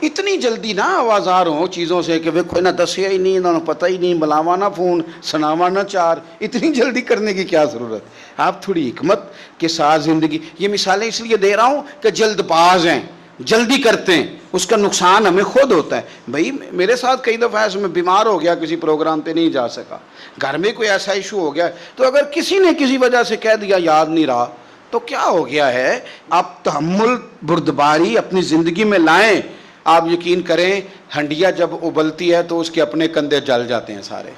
اتنی جلدی نہ آوازار ہوں چیزوں سے کہ وہ کوئی نہ دسیا ہی نہیں، نہ پتہ ہی نہیں، بلاوا نہ فون، سناوا نہ چار، اتنی جلدی کرنے کی کیا ضرورت؟ آپ تھوڑی حکمت کے ساتھ زندگی۔ یہ مثالیں اس لیے دے رہا ہوں کہ جلد باز ہیں، جلدی کرتے ہیں، اس کا نقصان ہمیں خود ہوتا ہے۔ بھائی میرے ساتھ کئی دفعہ ایسے میں بیمار ہو گیا، کسی پروگرام پہ نہیں جا سکا، گھر میں کوئی ایسا ایشو ہو گیا، تو اگر کسی نے کسی وجہ سے کہہ دیا یاد نہیں رہا تو کیا ہو گیا ہے؟ آپ تحمل، بردباری اپنی زندگی میں لائیں۔ آپ یقین کریں ہنڈیا جب ابلتی ہے تو اس کے اپنے کندھے جل جاتے ہیں سارے،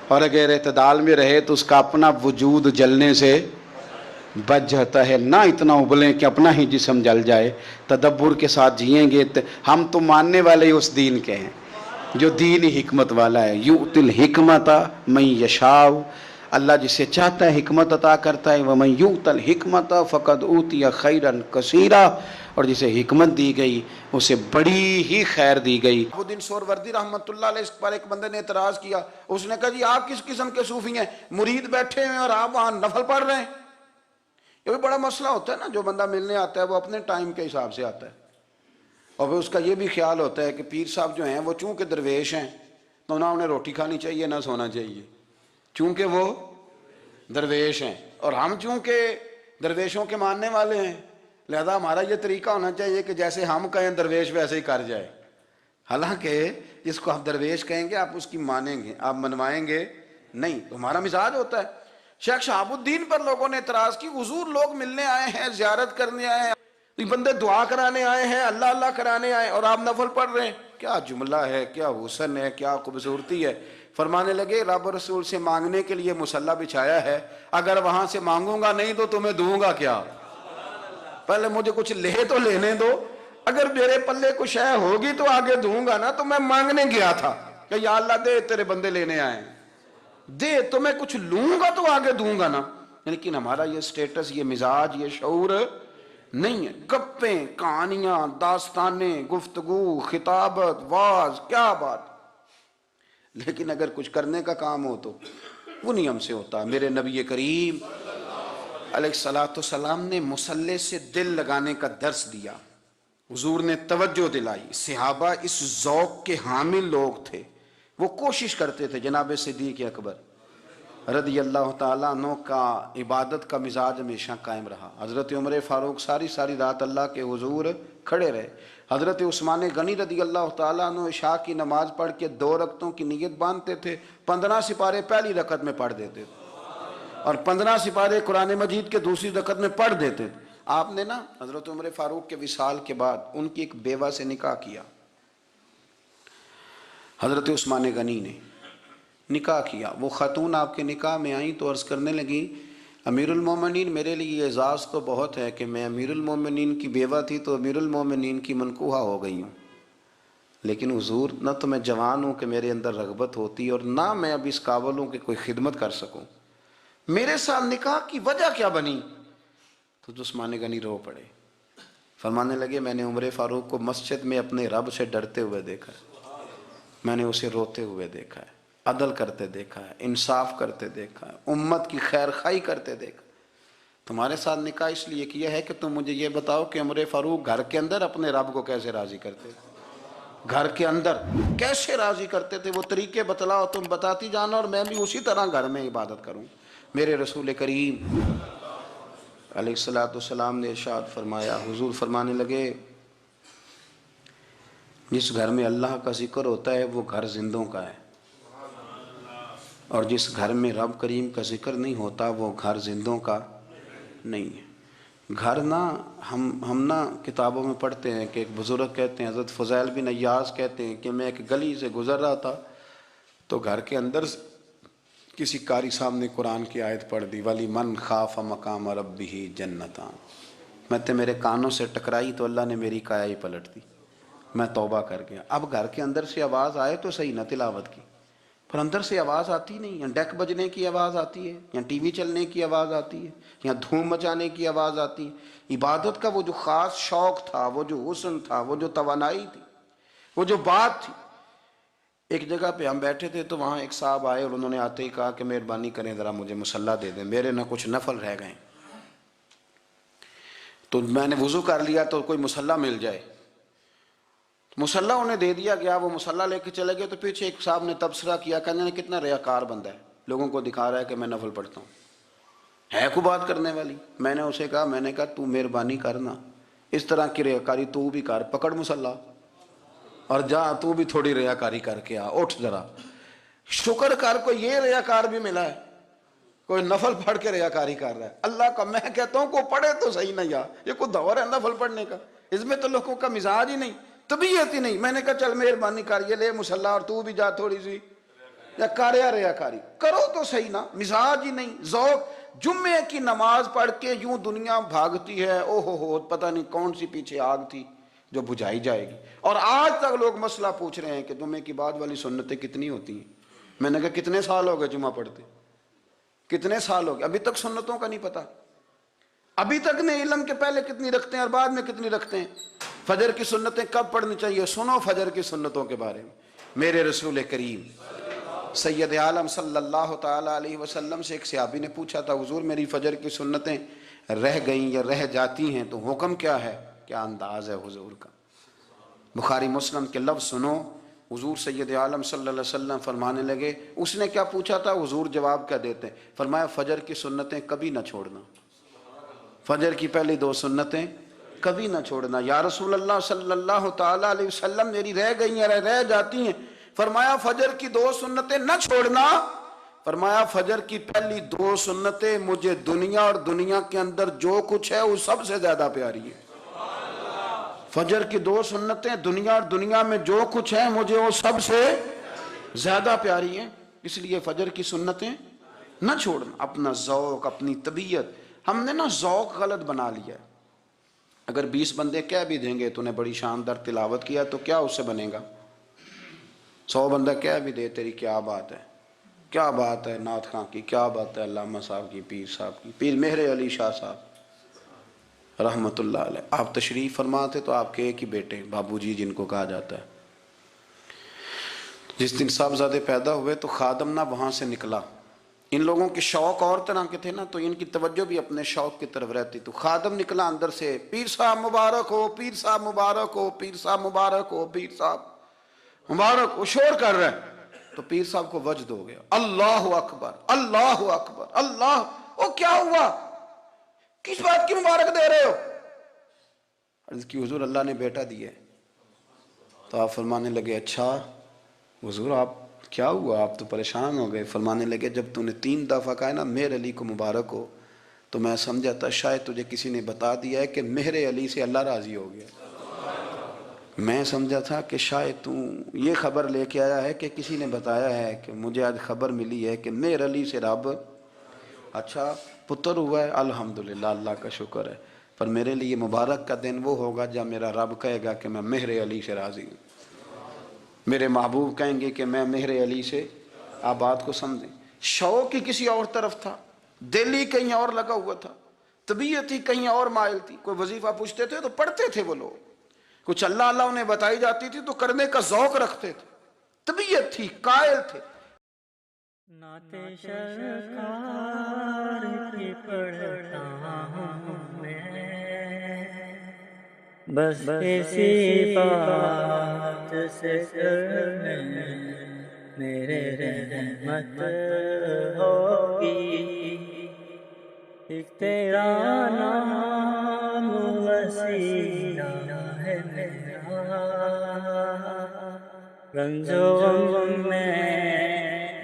اور اگر اعتدال میں رہے تو اس کا اپنا وجود جلنے سے بچ جاتا ہے، نہ اتنا ابلیں کہ اپنا ہی جسم جل جائے۔ تدبر کے ساتھ جئیں گے۔ ہم تو ماننے والے اس دین کے ہیں جو دین حکمت والا ہے۔ یؤتی الحکمت من یشاء، اللہ جسے چاہتا ہے حکمت عطا کرتا ہے۔ ومن یؤت الحکمت فقد اوتی خیرا کثیرا، اور جسے حکمت دی گئی اسے بڑی ہی خیر دی گئی۔ ابو الدین سہروردی رحمۃ اللہ علیہ پر ایک بندے نے اعتراض کیا، اس نے کہا جی آپ کس قسم کے صوفی ہیں، مرید بیٹھے ہیں اور آپ وہاں نفل پڑھ رہے ہیں؟ یہ بھی بڑا مسئلہ ہوتا ہے نا، جو بندہ ملنے آتا ہے وہ اپنے ٹائم کے حساب سے آتا ہے، اور پھر اس کا یہ بھی خیال ہوتا ہے کہ پیر صاحب جو ہیں وہ چونکہ درویش ہیں تو نہ انہیں روٹی کھانی چاہیے نہ سونا چاہیے، چونکہ وہ درویش ہیں، اور ہم چونکہ درویشوں کے ماننے والے ہیں لہذا ہمارا یہ طریقہ ہونا چاہیے کہ جیسے ہم کہیں درویش ویسے ہی کر جائے۔ حالانکہ جس کو آپ درویش کہیں گے آپ اس کی مانیں گے، آپ منوائیں گے نہیں، تو ہمارا مزاج ہوتا ہے۔ شیخ شہاب الدین پر لوگوں نے اعتراض کی، حضور لوگ ملنے آئے ہیں، زیارت کرنے آئے ہیں، یہ بندے دعا کرانے آئے ہیں، اللہ اللہ کرانے آئے، اور آپ نفل پڑھ رہے ہیں. کیا جملہ ہے، کیا حسن ہے، کیا خوبصورتی ہے. فرمانے لگے رب اور رسول سے مانگنے کے لیے مصلی بچھایا ہے، اگر وہاں سے مانگوں گا نہیں تو تمہیں دوں گا کیا؟ پہلے مجھے کچھ لے تو لینے دو، اگر میرے پلے کچھ ہے ہوگی تو آگے دوں گا نا. تو میں مانگنے گیا تھا کہ یا اللہ دے، تیرے بندے لینے آئے ہیں، دے تو میں کچھ لوں گا تو آگے دوں گا نا. لیکن ہمارا یہ سٹیٹس، یہ مزاج، یہ شعور نہیں ہے. گپیں، کہانیاں، داستانیں، گفتگو، خطابت، واز، کیا بات. لیکن اگر کچھ کرنے کا کام ہو تو وہ نہیں ہم سے ہوتا. میرے نبی کریم علیہ الصلوۃ والسلام نے مصلی سے دل لگانے کا درس دیا. حضور نے توجہ دلائی. صحابہ اس ذوق کے حامل لوگ تھے، وہ کوشش کرتے تھے. جناب صدیق اکبر رضی اللہ تعالیٰ عنہ کا عبادت کا مزاج ہمیشہ قائم رہا. حضرت عمر فاروق ساری رات اللہ کے حضور کھڑے رہے. حضرت عثمان غنی رضی اللہ تعالیٰ عنہ عشاء کی نماز پڑھ کے 2 رکعتوں کی نیت باندھتے تھے، 15 سپارے پہلی رکعت میں پڑھ دیتے تھے اور 15 سپارے قرآن مجید کے دوسری رکعت میں پڑھ دیتے تھے. آپ نے نا حضرت عمر فاروق کے وصال کے بعد ان کی ایک بیوہ سے نکاح کیا. حضرت عثمان غنی نے نکاح کیا. وہ خاتون آپ کے نکاح میں آئیں تو عرض کرنے لگیں امیر المومنین، میرے لیے اعزاز تو بہت ہے کہ میں امیر المومنین کی بیوہ تھی تو امیر المومنین کی منکوحہ ہو گئی ہوں، لیکن حضور نہ تو میں جوان ہوں کہ میرے اندر رغبت ہوتی اور نہ میں اب اس قابل ہوں کہ کوئی خدمت کر سکوں. میرے ساتھ نکاح کی وجہ کیا بنی؟ تو عثمان غنی رو پڑے. فرمانے لگے میں نے عمر فاروق کو مسجد میں اپنے رب سے ڈرتے ہوئے دیکھا ہے، میں نے اسے روتے ہوئے دیکھا ہے، عدل کرتے دیکھا ہے، انصاف کرتے دیکھا ہے، امت کی خیر خواہی کرتے دیکھا. تمہارے ساتھ نکاح اس لیے کیا ہے کہ تم مجھے یہ بتاؤ کہ عمر فاروق گھر کے اندر اپنے رب کو کیسے راضی کرتے تھے، گھر کے اندر کیسے راضی کرتے تھے. وہ طریقے بتلاؤ، تم بتاتی جانا اور میں بھی اسی طرح گھر میں عبادت کروں. میرے رسول کریم علیہ الصلوۃ والسلام نے ارشاد فرمایا. حضور فرمانے لگے جس گھر میں اللہ کا ذکر ہوتا ہے وہ گھر زندوں کا ہے، اور جس گھر میں رب کریم کا ذکر نہیں ہوتا وہ گھر زندوں کا نہیں ہے. گھر نا ہم نا کتابوں میں پڑھتے ہیں کہ ایک بزرگ کہتے ہیں، حضرت فضیل بن عیاض کہتے ہیں کہ میں ایک گلی سے گزر رہا تھا تو گھر کے اندر کسی قاری صاحب نے قرآن کی آیت پڑھ دی وَلِمَنْ خَافَ مَقَامَ رَبِّهِ جَنَّتَانِ. میں تے میرے کانوں سے ٹکرائی تو اللہ نے میری کایا ہی پلٹ دی، میں توبہ کر گیا. اب گھر کے اندر سے آواز آئے تو صحیح نہ تلاوت کی، پر اندر سے آواز آتی نہیں. یا ڈیک بجنے کی آواز آتی ہے، یا ٹی وی چلنے کی آواز آتی ہے، یا دھوم مچانے کی آواز آتی ہے. عبادت کا وہ جو خاص شوق تھا، وہ جو حسن تھا، وہ جو توانائی تھی، وہ جو بات تھی. ایک جگہ پہ ہم بیٹھے تھے تو وہاں ایک صاحب آئے اور انہوں نے آتے ہی کہا کہ مہربانی کریں ذرا مجھے مصلی دے دیں، میرے نہ کچھ نفل رہ گئے. تو میں نے وضو کر لیا تو کوئی مصلی مل جائے. مصلی انہیں دے دیا گیا، وہ مصلی لے کے چلے گئے. تو پیچھے ایک صاحب نے تبصرہ کیا، کہنے نے کتنا ریاکار بندہ ہے، لوگوں کو دکھا رہا ہے کہ میں نفل پڑھتا ہوں، ہے کوئی بات کرنے والی. میں نے اسے کہا تو مہربانی کرنا اس طرح کی ریاکاری تو بھی کر، پکڑ مصلی اور جا تو بھی تھوڑی ریاکاری کر کے آ، اٹھ ذرا شکر کر. کوئی یہ ریاکار بھی ملا ہے، کوئی نفل پڑھ کے ریاکاری کر رہا ہے. اللہ کا میں کہتا ہوں کو پڑھے تو صحیح نہ. یہ کوئی دور ہے نفل پڑھنے کا؟ اس میں تو لوگوں کا مزاج ہی نہیں، طبیعت ہی نہیں. میں نے کہا چل مہربانی کر یہ لے مصلی اور تو بھی جا تھوڑی سی یا کر یا ریاکاری کرو تو صحیح نا. مزاج ہی نہیں، ذوق. جمعے کی نماز پڑھ کے یوں دنیا بھاگتی ہے، او ہو پتہ نہیں کون سی پیچھے آگ تھی جو بجھائی جائے گی. اور آج تک لوگ مسئلہ پوچھ رہے ہیں کہ جمعے کی بعد والی سنتیں کتنی ہوتی ہیں. میں نے کہا کتنے سال ہو گئے جمعہ پڑھتے، کتنے سال ہو گئے، ابھی تک سنتوں کا نہیں پتا. ابھی تک نے علم کے پہلے کتنی رکھتے ہیں اور بعد میں کتنی رکھتے ہیں. فجر کی سنتیں کب پڑھنی چاہیے؟ سنو فجر کی سنتوں کے بارے میں. میرے رسول کریم سید عالم صلی اللہ تعالیٰ علیہ وسلم سے ایک صحابی نے پوچھا تھا حضور میری فجر کی سنتیں رہ گئیں یا رہ جاتی ہیں تو حکم کیا ہے؟ کیا انداز ہے حضور کا. بخاری مسلم کے لفظ سنو. حضور سید عالم صلی اللہ علیہ وسلم فرمانے لگے، اس نے کیا پوچھا تھا؟ حضور جواب کیا دیتے ہیں؟ فرمایا فجر کی سنتیں کبھی نہ چھوڑنا، فجر کی پہلی 2 سنتیں کبھی نہ چھوڑنا. یا رسول اللہ صلی اللہ تعالیٰ علیہ وسلم میری رہ گئی ہیں، رہ جاتی ہیں. فرمایا فجر کی 2 سنتیں نہ چھوڑنا. فرمایا فجر کی پہلی 2 سنتیں مجھے دنیا اور دنیا کے اندر جو کچھ ہے وہ سب سے زیادہ پیاری ہے. فجر کی 2 سنتیں دنیا اور دنیا میں جو کچھ ہیں مجھے وہ سب سے زیادہ پیاری ہیں، اس لیے فجر کی سنتیں نہ چھوڑنا۔ اپنا ذوق، اپنی طبیعت، ہم نے نا ذوق غلط بنا لیا ہے۔ اگر 20 بندے کہہ بھی دیں گے تو نے بڑی شاندار تلاوت کیا تو کیا اس سے بنے گا؟ 100 بندہ کہہ بھی دے تیری کیا بات ہے، کیا بات ہے نعت خاں کی، کیا بات ہے علامہ صاحب کی، پیر صاحب کی، پیر مہر علی شاہ صاحب رحمت اللہ علیہ۔ آپ تشریف فرما تھے تو آپ کے ایک ہی بیٹے بابو جی جن کو کہا جاتا ہے، جس دن صاحبزادے پیدا ہوئے تو خادم نہ وہاں سے نکلا۔ ان لوگوں کے شوق اور طرح کے تھے نا، تو ان کی توجہ بھی اپنے شوق کی طرف رہتی، تو خادم نکلا اندر سے، پیر صاحب مبارک ہو، پیر صاحب مبارک ہو، پیر صاحب مبارک ہو، پیر صاحب مبارک ہو، شور کر رہے ہیں۔ تو پیر صاحب کو وجد ہو گیا، اللہ اکبر اللہ اکبر اللہ، او کیا ہوا، کس بات کی مبارک دے رہے ہو؟ عرض کی حضور اللہ نے بیٹا دیا ہے۔ تو آپ فرمانے لگے اچھا حضور آپ کیا ہوا، آپ تو پریشان ہو گئے۔ فرمانے لگے جب تو نے 3 دفعہ کہا نا مہر علی کو مبارک ہو، تو میں سمجھا تھا شاید تجھے کسی نے بتا دیا ہے کہ مہر علی سے اللہ راضی ہو گیا۔ میں سمجھا تھا کہ شاید تو یہ خبر لے کے آیا ہے کہ کسی نے بتایا ہے کہ مجھے آج خبر ملی ہے کہ مہر علی سے رب اچھا پتر ہوا ہے، الحمدللہ اللہ کا شکر ہے، پر میرے لیے مبارک کا دن وہ ہوگا جب میرا رب کہے گا کہ میں مہر علی سے راضی ہوں، میرے محبوب کہیں گے کہ میں مہر علی سے۔ آپ بات کو سمجھیں، شوق ہی کسی اور طرف تھا، دل ہی کہیں اور لگا ہوا تھا، طبیعت ہی کہیں اور مائل تھی۔ کوئی وظیفہ پوچھتے تھے تو پڑھتے تھے وہ لوگ، کچھ اللہ اللہ انہیں بتائی جاتی تھی تو کرنے کا ذوق رکھتے تھے، طبیعت تھی، قائل تھے۔ نعت سرکار کی پڑھتا ہوں میں، بس اسی بات سے کرنے میرے رحمت ہوگی، ایک تیرا نام وسیلہ ہے میرا، رنج و غم میں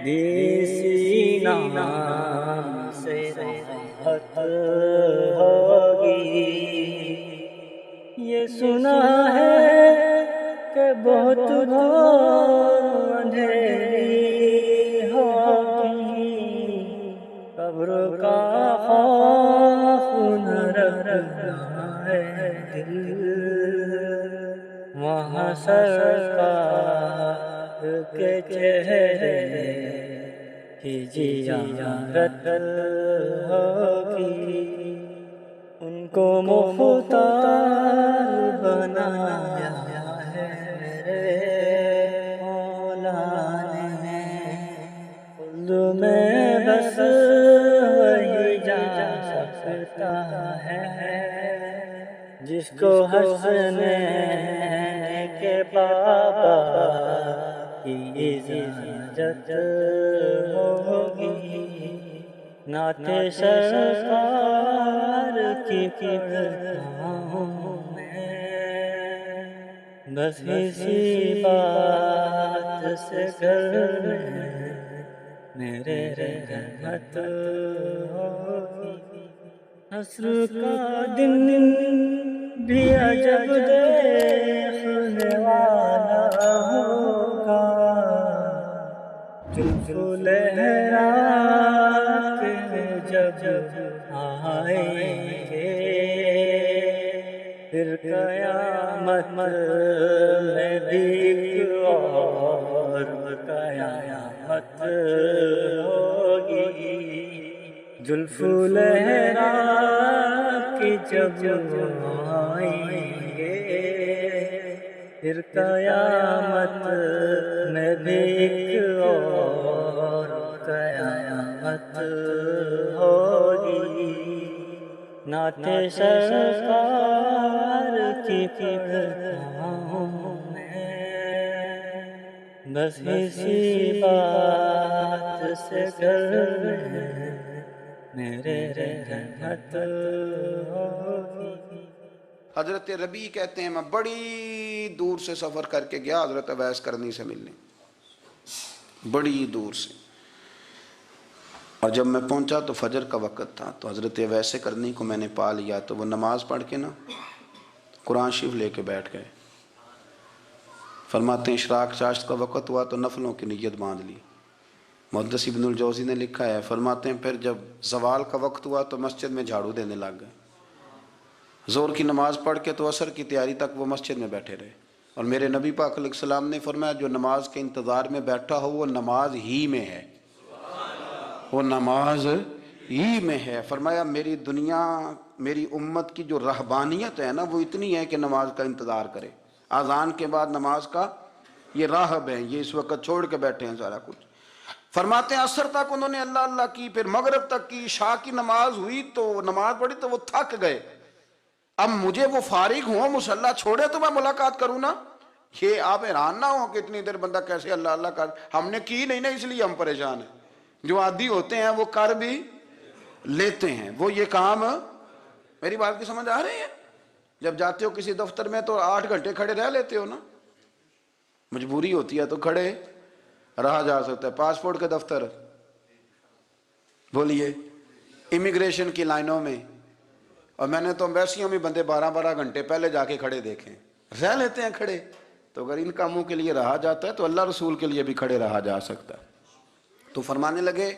اسی نام سے راحت ہوگی۔ یہ سنا ہے کہ بہت دور اندھیری ہوگی، قبر کا خوف نہ رکھنا ہے دل، وہاں سرکار کے چہرے کی زیارت ہوگی، ان کو مختار بنایا ہے میرے مولا نے، خلد میں بس وہی جا سکتا ہے جس کو ہنسنے کے بابا کی اجازت ہوگی، نعت سرکار کی پڑھتا ہوں میں، بس اسی بات سے گھر میں میرے رحمت ہوگی، حشر کا دن بھی عجب دیکھنے والا ہوگا، زلف لہرا کے جب آئیں گے، پھر قیامت میں بھی اور قیامت ہوگی، زلف لہرا کے جب آئیں گے، پھر قیامت میں بھی اور قیامت ہوگی، نعت سرکار کی پڑھتا ہوں میں، بس اسی بات سے گھر میں میرے رحمت ہوگی۔ حضرت ربیع کہتے ہیں میں بڑی دور سے سفر کر کے گیا حضرت اویس کرنی سے ملنے، بڑی دور سے، اور جب میں پہنچا تو فجر کا وقت تھا، تو حضرت اویس کرنی کو میں نے پا لیا، تو وہ نماز پڑھ کے نا قرآن شریف لے کے بیٹھ گئے. فرماتے ہیں اشراق چاشت کا وقت ہوا تو نفلوں کی نیت باندھ لی. محدث ابن الجوزی نے لکھا ہے، فرماتے ہیں پھر جب زوال کا وقت ہوا تو مسجد میں جھاڑو دینے لگ گئے. زور کی نماز پڑھ کے تو عصر کی تیاری تک وہ مسجد میں بیٹھے رہے. اور میرے نبی پاک علیہ السلام نے فرمایا جو نماز کے انتظار میں بیٹھا ہو وہ نماز ہی میں ہے، وہ نماز ہی میں ہے. فرمایا میری دنیا، میری امت کی جو رہبانیت ہے نا وہ اتنی ہے کہ نماز کا انتظار کرے. اذان کے بعد نماز کا یہ راہب ہیں، یہ اس وقت چھوڑ کے بیٹھے ہیں سارا کچھ. فرماتے ہیں عصر تک انہوں نے اللہ اللہ کی، پھر مغرب تک کی، عشاء کی نماز ہوئی تو نماز پڑھی تو وہ تھک گئے. اب مجھے وہ فارغ ہوں، مصلی چھوڑے تو میں ملاقات کروں نا. یہ آپ حیران نہ ہو کہ اتنی دیر بندہ کیسے اللہ اللہ کر. ہم نے کی نہیں نا اس لیے ہم پریشان ہیں. جو عادی ہوتے ہیں وہ کر بھی لیتے ہیں. وہ یہ کام، میری بات کی سمجھ آ رہی ہے؟ جب جاتے ہو کسی دفتر میں تو 8 گھنٹے کھڑے رہ لیتے ہو نا. مجبوری ہوتی ہے تو کھڑے رہا جا سکتا ہے. پاسپورٹ کے دفتر بولیے، امیگریشن کی لائنوں میں، اور میں نے تو امبیسیوں میں بندے 12 گھنٹے پہلے جا کے کھڑے دیکھیں، رہ لیتے ہیں کھڑے. تو اگر ان کاموں کے لیے رہا جاتا ہے تو اللہ رسول کے لیے بھی کھڑے رہا جا سکتا ہے. تو فرمانے لگے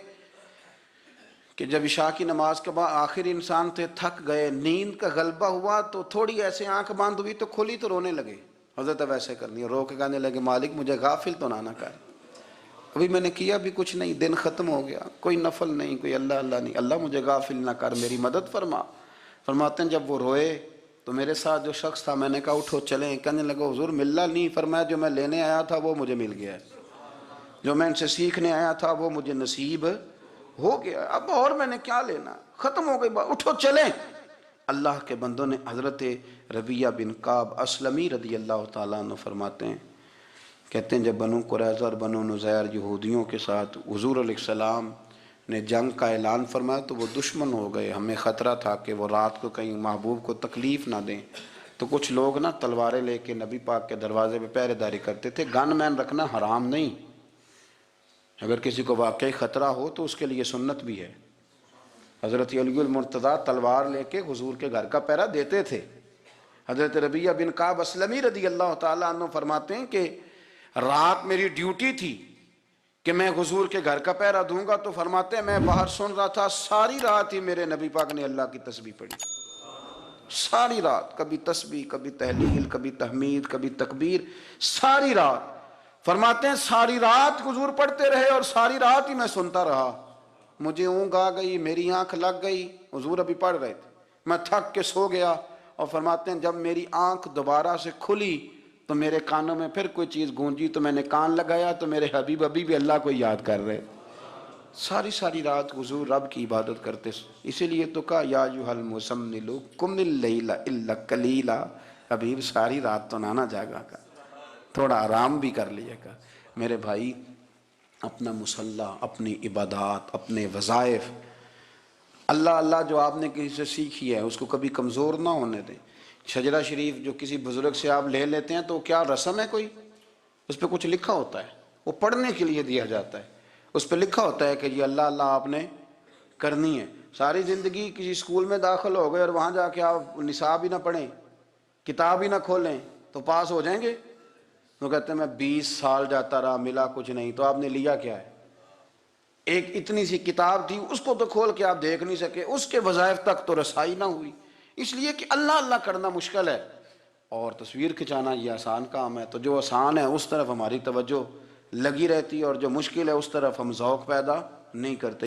کہ جب عشاء کی نماز کے بعد آخر انسان تھے، تھک گئے، نیند کا غلبہ ہوا تو تھوڑی ایسے آنکھ بند ہوئی تو کھلی تو رونے لگے. حضرت ویسے کرنی ہے، رو کے کہنے لگے مالک مجھے غافل تو نہ کر، ابھی میں نے کیا بھی کچھ نہیں، دن ختم ہو گیا، کوئی نفل نہیں، کوئی اللہ اللہ نہیں، اللہ مجھے غافل نہ کر، میری مدد فرما. فرماتے ہیں جب وہ روئے تو میرے ساتھ جو شخص تھا میں نے کہا اٹھو چلیں. کہنے لگا حضور ملنا نہیں. فرمایا جو میں لینے آیا تھا وہ مجھے مل گیا ہے، جو میں ان سے سیکھنے آیا تھا وہ مجھے نصیب ہو گیا. اب اور میں نے کیا لینا، ختم ہو گئی بات، اٹھو چلیں. اللہ کے بندوں نے حضرت ربیہ بن کعب اسلمی رضی اللہ تعالیٰ عنہ فرماتے ہیں، کہتے ہیں جب بنو قریظہ اور بنو نذیر یہودیوں کے ساتھ حضور علیہ السلام نے جنگ کا اعلان فرمایا تو وہ دشمن ہو گئے. ہمیں خطرہ تھا کہ وہ رات کو کہیں محبوب کو تکلیف نہ دیں، تو کچھ لوگ نا تلواریں لے کے نبی پاک کے دروازے پہ پہرے داری کرتے تھے. گن مین رکھنا حرام نہیں، اگر کسی کو واقعی خطرہ ہو تو اس کے لیے سنت بھی ہے. حضرت علی المرتضیٰ تلوار لے کے حضور کے گھر کا پہرا دیتے تھے. حضرت ربیہ بن کعب اسلمی رضی اللہ تعالیٰ عنہ فرماتے ہیں کہ رات میری ڈیوٹی تھی کہ میں حضور کے گھر کا پہرا دوں گا. تو فرماتے ہیں میں باہر سن رہا تھا، ساری رات ہی میرے نبی پاک نے اللہ کی تسبیح پڑھی، ساری رات، کبھی تسبیح، کبھی تہلیل، کبھی تحمید، کبھی تکبیر، ساری رات. فرماتے ہیں ساری رات حضور پڑھتے رہے اور ساری رات ہی میں سنتا رہا. مجھے اونگ آ گئی، میری آنکھ لگ گئی، حضور ابھی پڑھ رہے تھے، میں تھک کے سو گیا. اور فرماتے ہیں جب میری آنکھ دوبارہ سے کھلی تو میرے کانوں میں پھر کوئی چیز گونجی تو میں نے کان لگایا تو میرے حبیب ابھی بھی اللہ کو یاد کر رہے. ساری رات حضور رب کی عبادت کرتے. اسی لیے تو کہا یا ایھا المزمل قم اللیل الا قلیلا. حبیب ساری رات تو نہ جاگا کر، تھوڑا آرام بھی کر لیا کر. میرے بھائی اپنا مصلی، اپنی عبادات، اپنے وظائف، اللہ اللہ جو آپ نے کسی سے سیکھی ہے اس کو کبھی کمزور نہ ہونے دیں. شجرہ شریف جو کسی بزرگ سے آپ لے لیتے ہیں تو کیا رسم ہے کوئی؟ اس پہ کچھ لکھا ہوتا ہے، وہ پڑھنے کے لیے دیا جاتا ہے. اس پہ لکھا ہوتا ہے کہ یہ اللہ اللہ آپ نے کرنی ہے. ساری زندگی کسی اسکول میں داخل ہو گئے اور وہاں جا کے آپ نصاب ہی نہ پڑھیں، کتاب ہی نہ کھولیں تو پاس ہو جائیں گے؟ وہ کہتے ہیں میں 20 سال جاتا رہا ملا کچھ نہیں. تو آپ نے لیا کیا ہے؟ ایک اتنی سی کتاب تھی، اس کو تو کھول کے آپ دیکھ نہیں سکے، اس کے وظائف تک تو رسائی نہ ہوئی. اس لیے کہ اللہ اللہ کرنا مشکل ہے اور تصویر کھنچانا یہ آسان کام ہے. تو جو آسان ہے اس طرف ہماری توجہ لگی رہتی ہے اور جو مشکل ہے اس طرف ہم ذوق پیدا نہیں کرتے.